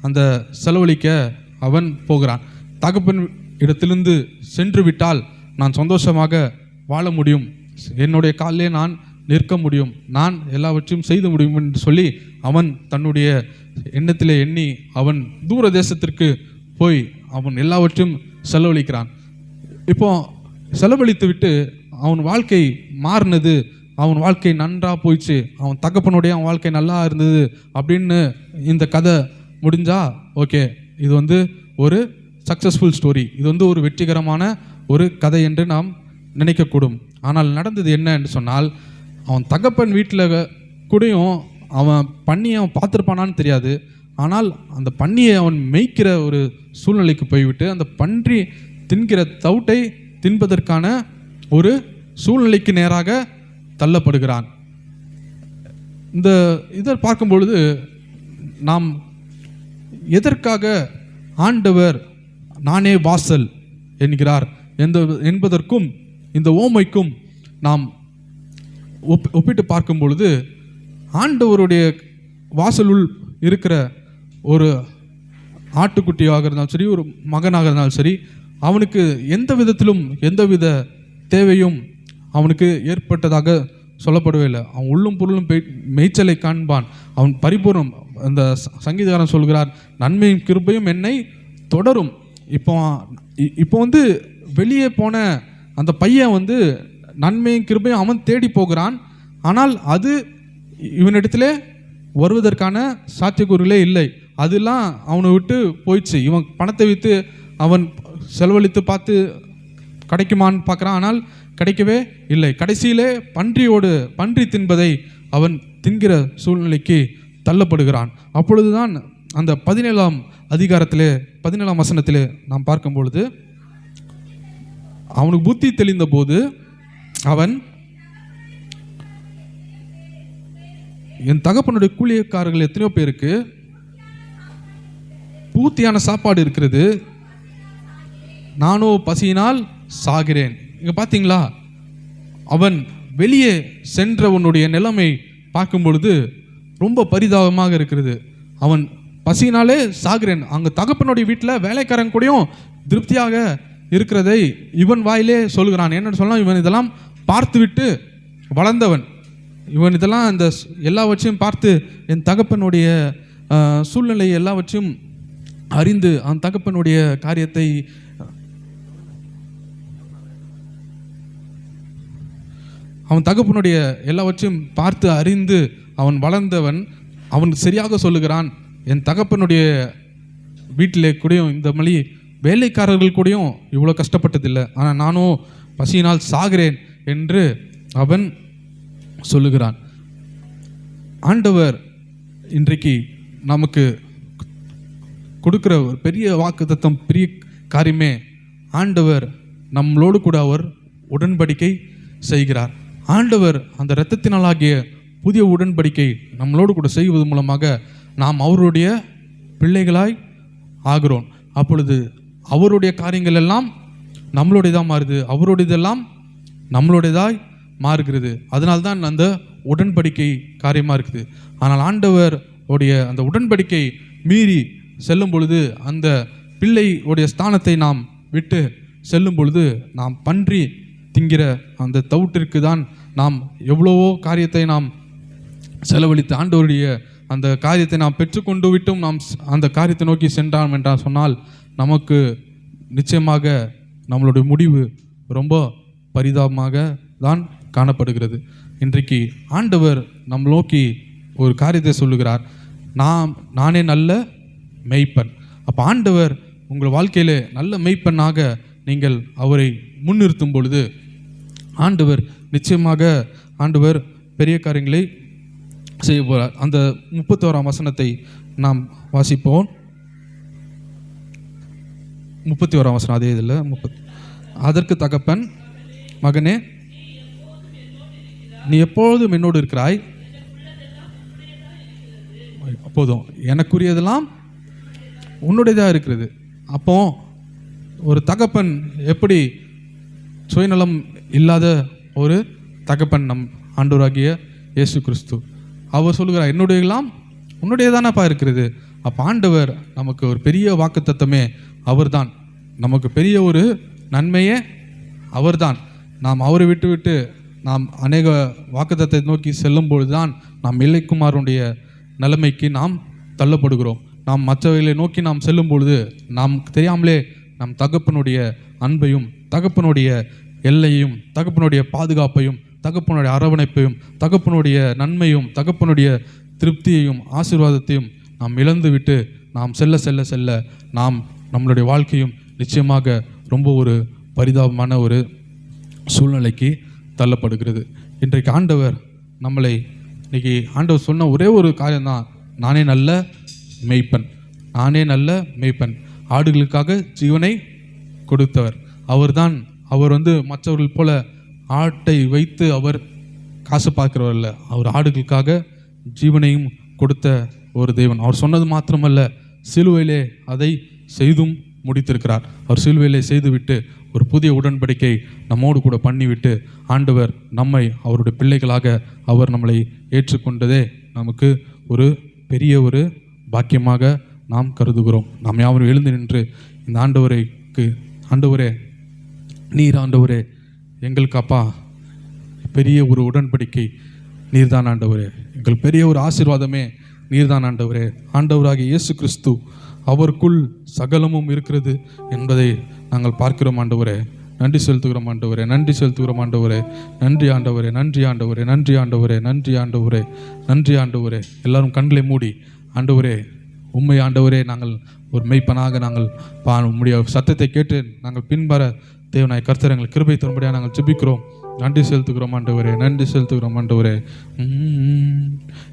அந்த செலவழிக்க அவன் போகிறான். தகப்பன் இடத்திலிருந்து சென்று விட்டால் நான் சந்தோஷமாக வாழ முடியும், என்னுடைய காலிலே நான் நிற்க முடியும், நான் எல்லாவற்றையும் செய்து முடியும் என்று சொல்லி அவன் தன்னுடைய எண்ணத்திலே எண்ணி அவன் தூர தேசத்திற்கு போய் அவன் எல்லாவற்றையும் செலவழிக்கிறான். இப்போ செலவழித்து விட்டு அவன் வாழ்க்கை மாறினது, அவன் வாழ்க்கை நன்றாக போயிடுச்சு, அவன் தகப்பனுடைய அவன் வாழ்க்கை நல்லா இருந்தது அப்படின்னு இந்த கதை முடிஞ்சா ஓகே, இது வந்து ஒரு சக்ஸஸ்ஃபுல் ஸ்டோரி, இது வந்து ஒரு வெற்றிகரமான ஒரு கதை என்று நாம் நினைக்கக்கூடும். ஆனால் நடந்தது என்ன என்று சொன்னால், அவன் தகப்பன் வீட்டில் கூடயும் அவன் பன்னியை அவன் பார்த்துருப்பானான்னு தெரியாது. ஆனால் அந்த பன்னியை அவன் மேய்க்கிற ஒரு சூழ்நிலைக்கு போய்விட்டு அந்த பன்றி தின்கிற தவுட்டை தின்பதற்கான ஒரு சூழ்நிலைக்கு நேராக தள்ளப்படுகிறான். இந்த இதை பார்க்கும் பொழுது நாம் எதற்காக ஆண்டவர் நானே வாசல் என்கிறார் என்பதற்கும் இந்த ஓமைக்கும் நாம் ஒப்பிட்டு பார்க்கும் பொழுது, ஆண்டவருடைய வாசலுள் இருக்கிற ஒரு ஆட்டுக்குட்டியாக இருந்தாலும் சரி, ஒரு மகனாக இருந்தாலும் சரி, அவனுக்கு எந்த விதத்திலும் எந்தவித தேவையும் அவனுக்கு ஏற்பட்டதாக சொல்லப்படவே இல்லை. அவன் உள்ளும் பொருளும் மேய்ச்சலை காண்பான், அவன் பரிபூர்ணம். அந்த சங்கீதக்காரன் சொல்கிறார், நன்மையும் கிருபையும் என்னை தொடரும். இப்போ வந்து வெளியே போன அந்த பையன் வந்து நன்மையும் கிருபையும் அவன் தேடி போகிறான். ஆனால் அது இவனிடத்திலே வருவதற்கான சாத்தியக்கூறுகளே இல்லை. அதெல்லாம் அவனை விட்டு போயிடுச்சு. இவன் பணத்தை வைத்து அவன் செலவழித்து பார்த்து கிடைக்குமான்னு பார்க்குறான், ஆனால் கிடைக்கவே இல்லை. கடைசியிலே பன்றி தின்பதை அவன் தின்கிற சூழ்நிலைக்கு தள்ளப்படுகிறான். அப்பொழுதுதான் அந்த 17ஆம் அதிகாரத்திலே 17ஆம் வசனத்திலே நாம் பார்க்கும் பொழுது, அவனுக்கு புத்தி தெளிந்த போது அவன் என் தகப்பனுடைய கூலியக்காரர்கள் எத்தனையோ பேருக்கு பூர்த்தியான சாப்பாடு இருக்கிறது, நானோ பசியினால் சாகிறேன். இங்க பார்த்தீங்களா, அவன் வெளியே சென்றவனுடைய நிலைமை பார்க்கும் பொழுது ரொம்ப பரிதாபமாக இருக்கிறது. அவன் பசியினாலே சாகிறேன். அங்கே தகப்பனுடைய வீட்டில் வேலைக்காரன் கூடயும் திருப்தியாக இருக்கிறதை இவன் வாயிலே சொல்கிறான். என்னன்னு சொல்லலாம், இவன் இதெல்லாம் பார்த்துவிட்டு வளர்ந்தவன். இவன் இதெல்லாம் இந்த எல்லாவற்றையும் பார்த்து என் தகப்பனுடைய சூழ்நிலை எல்லாவற்றையும் அறிந்து அவன் தகப்பனுடைய காரியத்தை அவன் தகப்பனுடைய எல்லாவற்றையும் பார்த்து அறிந்து அவன் வளர்ந்தவன். அவன் சரியாக சொல்லுகிறான், என் தகப்பனுடைய வீட்டிலே கூடயும் இந்த மாதிரி வேலைக்காரர்கள் கூடயும் இவ்வளோ கஷ்டப்பட்டதில்லை, ஆனால் நானும் பசியினால் சாகிறேன் என்று அவன் சொல்லுகிறான். ஆண்டவர் இன்றைக்கு நமக்கு கொடுக்குற ஒரு பெரிய வாக்குத்தத்தம், பெரிய காரியமே, ஆண்டவர் நம்மளோடு கூட அவர் உடன்படிக்கை செய்கிறார். ஆண்டவர் அந்த இரத்தத்தினாலாகிய புதிய உடன்படிக்கை நம்மளோடு கூட செய்வது மூலமாக நாம் அவருடைய பிள்ளைகளாய் ஆகிறோம். அப்பொழுது அவருடைய காரியங்கள் எல்லாம் நம்மளுடையதாக மாறுது, அவருடையதெல்லாம் நம்மளுடையதாய் மாறுகிறது. அதனால்தான் அந்த உடன்படிக்கை காரியமாக இருக்குது. ஆனால் ஆண்டவர் உடைய அந்த உடன்படிக்கை மீறி செல்லும் பொழுது, அந்த பிள்ளையுடைய ஸ்தானத்தை நாம் விட்டு செல்லும் பொழுது, நாம் பன்றி திங்கிற அந்த தவுட்டிற்கு தான் நாம் எவ்வளவோ காரியத்தை நாம் செலவழித்து ஆண்டவருடைய அந்த காரியத்தை நாம் பெற்றுக்கொண்டு விட்டும் நாம் அந்த காரியத்தை நோக்கி சென்றோம் என்றால் சொன்னால், நமக்கு நிச்சயமாக நம்மளுடைய முடிவு ரொம்ப பரிதாபமாக தான் காணப்படுகிறது. இன்றைக்கு ஆண்டவர் நம் நோக்கி ஒரு காரியத்தை சொல்லுகிறார், நானே நல்ல மெய்ப்பன். அப்போ ஆண்டவர் உங்கள் வாழ்க்கையில் நல்ல மெய்ப்பனாக நீங்கள் அவரை முன்னிறுத்தும் பொழுது ஆண்டவர் நிச்சயமாக ஆண்டவர் பெரிய காரியங்களை செய்ய போகிறார். அந்த 31ஆம் வசனத்தை நாம் வாசிப்போம். 31ஆம் வசனம் அதே இதில் அதற்கு தகப்பன், மகனே நீ எப்பொழுதும் என்னோடு இருக்கிறாய், அப்போதும் எனக்குரியதெல்லாம் உன்னுடையதாக இருக்கிறது. அப்போ ஒரு தகப்பன் எப்படி சுயநலம் இல்லாத ஒரு தகப்பன் நம் ஆண்டவராகிய இயேசு கிறிஸ்து, அவர் சொல்லுகிறார், என்னுடையெல்லாம் உன்னுடையதானப்பா இருக்கிறது. அப்போ ஆண்டவர் நமக்கு ஒரு பெரிய வாக்குத்தத்தமே அவர்தான், நமக்கு பெரிய ஒரு நன்மையே அவர்தான். நாம் அவரை விட்டு நாம் அநேக வாக்குத்தத்தை நோக்கி செல்லும் பொழுதுதான் நாம் இளைக்குமாரனுடைய நிலைமைக்கு நாம் தள்ளப்படுகிறோம். நாம் மற்றவைகளை நோக்கி நாம் செல்லும் பொழுது நாம் தெரியாமலே நம் தகப்பனுடைய அன்பையும் தகப்பனுடைய எல்லையும், தகப்பனுடைய பாதுகாப்பையும், தகப்பனுடைய அரவணைப்பையும், தகப்பனுடைய நன்மையும், தகப்பனுடைய திருப்தியையும் ஆசீர்வாதத்தையும் நாம் இழந்து விட்டு நாம் செல்ல செல்ல செல்ல நம்மளுடைய வாழ்க்கையும் நிச்சயமாக ரொம்ப ஒரு பரிதாபமான ஒரு சூழ்நிலைக்கு தள்ளப்படுகிறது. இன்றைக்கு ஆண்டவர் நம்மளை இன்னைக்கு ஆண்டவர் சொன்ன ஒரே ஒரு காரியம்தான், நானே நல்ல மேய்ப்பன், நானே நல்ல மேய்ப்பன், ஆடுகளுக்காக ஜீவனை கொடுத்தவர் அவர்தான். அவர் மற்றவர்கள் போல ஆட்டை வைத்து அவர் காசு பார்க்கிறவர் அல்ல, அவர் ஆடுகளுக்காக ஜீவனையும் கொடுத்த ஒரு தேவன். அவர் சொன்னது மாத்திரமல்ல, சிலுவையிலே அதை செய்தும் முடித்திருக்கிறார். அவர் சிலுவையிலே செய்துவிட்டு ஒரு புதிய உடன்படிக்கை நம்மோடு கூட பண்ணிவிட்டு ஆண்டவர் நம்மை அவருடைய பிள்ளைகளாக அவர் நம்மளை ஏற்றுக்கொண்டதே நமக்கு ஒரு பெரிய ஒரு பாக்கியமாக நாம் கருதுகிறோம். நாம் யாவரும் எழுந்து நின்று இந்த ஆண்டவரே நீர் ஆண்டவரே எங்களுக்கு அப்பா பெரிய ஒரு உடன்படிக்கை நீர்தான் ஆண்டவரே, எங்கள் பெரிய ஒரு ஆசீர்வாதமே நீர்தான் ஆண்டவரே. ஆண்டவராகிய இயேசு கிறிஸ்து அவருக்குள் சகலமும் இருக்கிறது என்பதை நாங்கள் பார்க்கிறோம் ஆண்டவரே. நன்றி செலுத்துகிறோம் ஆண்டவரே, நன்றி செலுத்துகிறோம் ஆண்டவரே. நன்றி ஆண்டவரே, நன்றி ஆண்டவரே, நன்றி ஆண்டவரே, நன்றி ஆண்டவரே, நன்றி ஆண்டவரே. எல்லாரும் கண்களை மூடி ஆண்டவரே உண்மை ஆண்டவரே நாங்கள் ஒரு மெய்ப்பனாக நாங்கள் உம்முடைய சத்தத்தை கேட்டு நாங்கள் பின்பற தேவனாய் கர்த்தர் எங்கள் கிருபை தரும்படியாக நாங்கள் ஜெபிக்கிறோம். நன்றி செலுத்துகிறோம் ஆண்டவரே, நன்றி செலுத்துகிறோம் ஆண்டவரே.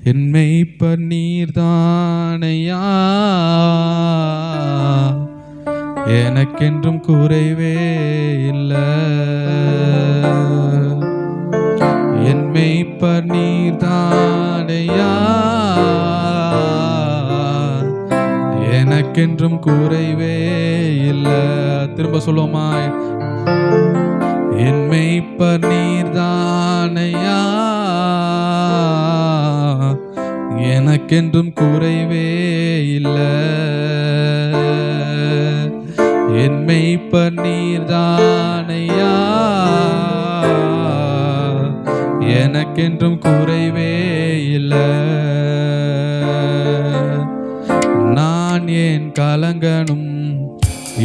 என் மெய்ப்பர் நீர்தானையா, எனக்கென்றும் குறைவே இல்லை. என் மெய்ப்பர் நீர்தானையா, எனக்கென்றும் குறைவே இல்லை. திரும்ப சொல்லுவோமா? என் மெய்ப்பர் நீர்தானையா, எனக்கென்றும் குறைவே இல்லை. என் மெய்ப்பர் நீர்தானையா, எனக்கென்றும் குறைவே இல்லை. நான் ஏன் கலங்கணும்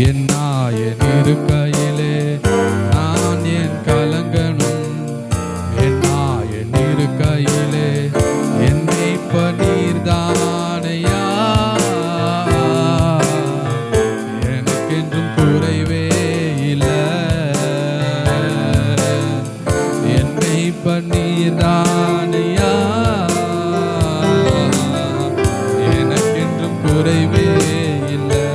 என் நாயன் இருக்கையிலே, நான் ஏன் கலங்கணும் என் நாயன் இருக்கையிலே. என் மெய்ப்பர் நீர்தானையா, எனக்கென்றும் குறைவே இல்லை. என் மெய்ப்பர் நீர்தானையா, எனக்கென்றும் குறைவே இல்லை.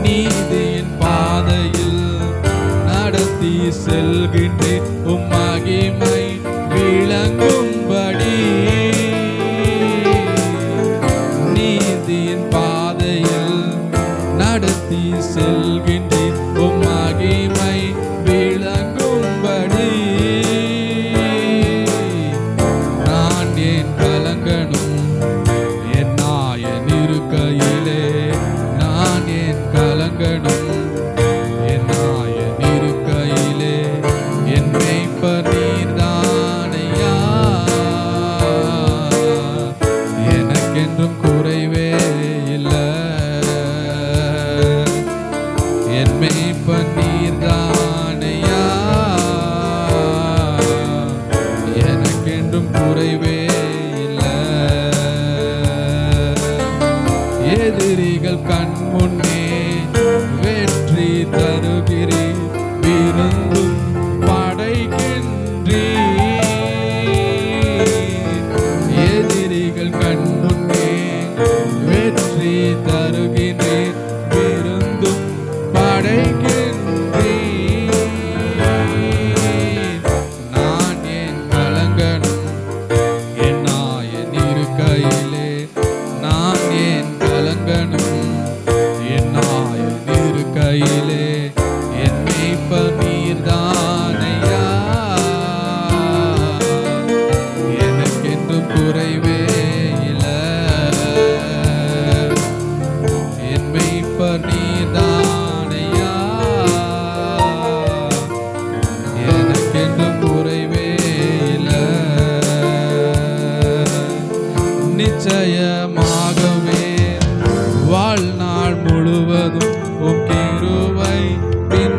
நீதியின் பாதையில் நடத்தி செல்கின்றேன், உம் மகிமை விளங்கும்படி. நீதியின் பாதையில் நடத்தி செல்கின்றேன், உம் மகிமை விளங்கும்படி. நான் ஏன் கலங்கணும் என் நாயன் இருக்கையிலே, நான் ஏன் கலங்கணும் என் நாயன் இருக்கையிலே. என் மெய்ப்பர் நீர்தானையா, எனக்கென்றும் குறைவே இல்லை. என் மெய்ப்பர் நீர்தானையா, எனக்கென்றும் குறைவே இல்லை. எதிரிகள் கண் முன்னே வெற்றி தருகிறேன், விருந்தும் படைக்கின்றேன். எதிரிகள் கண் முன்னே வெற்றி தருகிறேன், விருந்தும் படைக்கின்றேன். நான் ஏன் கலங்கணும் என் நாயன் இருக்கையிலே, நான் ஏன் கலங்கணும் என் நாயன் இருக்கையிலே. என் மெய்ப்பர் நீர்தானையா, எனக்கென்றும் குறைவே இல்லை. என் மெய்ப்பர் நீர்தானையா, எனக்கென்றும் குறைவே இல்லை. நிச்சயமாகவே வாழ்நாள் முழுவதும் உம் கிருபை பின்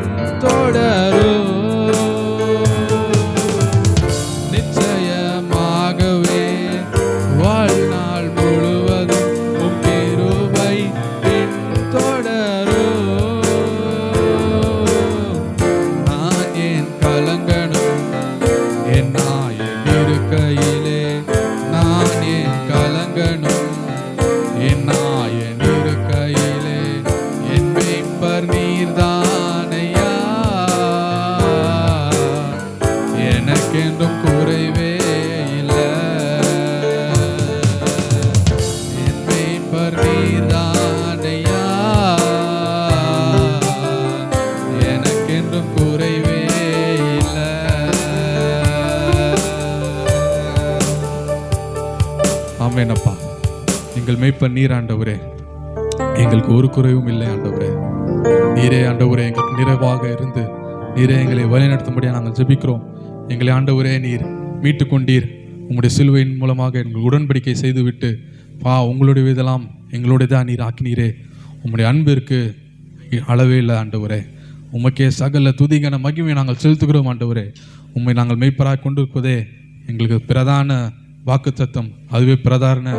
மேய்ப்பர் நீர் ஆண்டவரே, எங்களுக்கு ஒரு குறைவும் இல்லை ஆண்டவரே. நீரே ஆண்டவரே எங்களுக்கு நிறைவாக இருந்து நீரே எங்களை வழிநடத்தும்படியாக நாங்கள் ஜெபிக்கிறோம். எங்களை ஆண்டவரே நீர் மீட்டு கொண்டீர். உங்களுடைய சிலுவையின் மூலமாக எங்கள் உடன்படிக்கை செய்துவிட்டு உங்களுடைய இதெல்லாம் எங்களுடையதான் நீர் ஆக்கினீரே. உங்களுடைய அன்பிற்கு அளவே இல்லை ஆண்டவரே. உமக்கே சகல துதிகன மகிமை நாங்கள் செலுத்துகிறோம் ஆண்டவரே. உம்மை நாங்கள் மெய்ப்பராக கொண்டிருப்பதே எங்களுக்கு பிரதான வாக்குத்தத்தம், அதுவே பிரதான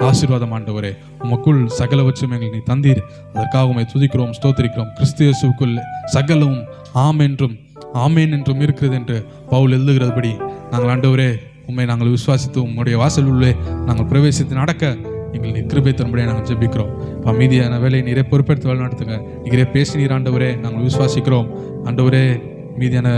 ஆசீர்வாதம் ஆண்டவரே. உமக்குள் சகலவற்றையும் எங்களுக்கு நீ தந்தீர். அதற்காக உம்மை துதிக்கிறோம், ஸ்தோத்திரிக்கிறோம். கிறிஸ்து இயேசுவுக்குள் சகலவும் ஆம் என்றும் ஆமேன் என்றும் இருக்கிறது என்று பவுல் எழுதுகிறபடி நாங்கள் ஆண்டவரே உம்மை நாங்கள் விசுவாசித்து உம்முடைய வாசல் உள்ளே நாங்கள் பிரவேசித்து நடக்க எங்கள் நீ கிருபை தரும்படியாக நாங்கள் ஜெபிக்கிறோம். மீதியான வேலையை நீரே பொறுப்பெடுத்து வழி நடத்துங்க. நீரே பேசினீர் ஆண்டவரே, நாங்கள் விசுவாசிக்கிறோம் ஆண்டவரே. மீதியான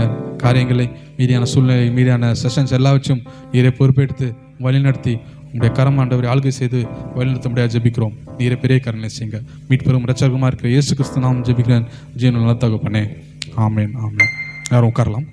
காரியங்களை, மீதியான சூழ்நிலை, மீதியான செஷன்ஸ் எல்லாவற்றும் நீரே பொறுப்பெடுத்து வழிநடத்தி உங்களுடைய கரம் ஆண்டவரை ஆளுகை செய்து வழிநடத்த முடியாது ஜெபிக்கிறோம். நீரே பெரிய கருணை செய்யுங்க. மீட்பெரும் இரட்சகருமா இருக்கிற இயேசு கிறிஸ்து நாமம் ஜெபிக்கிறேன். ஜீவனுள்ள தகப்பனே, ஆமேன் ஆமேன். யாரும் உட்காரலாம்.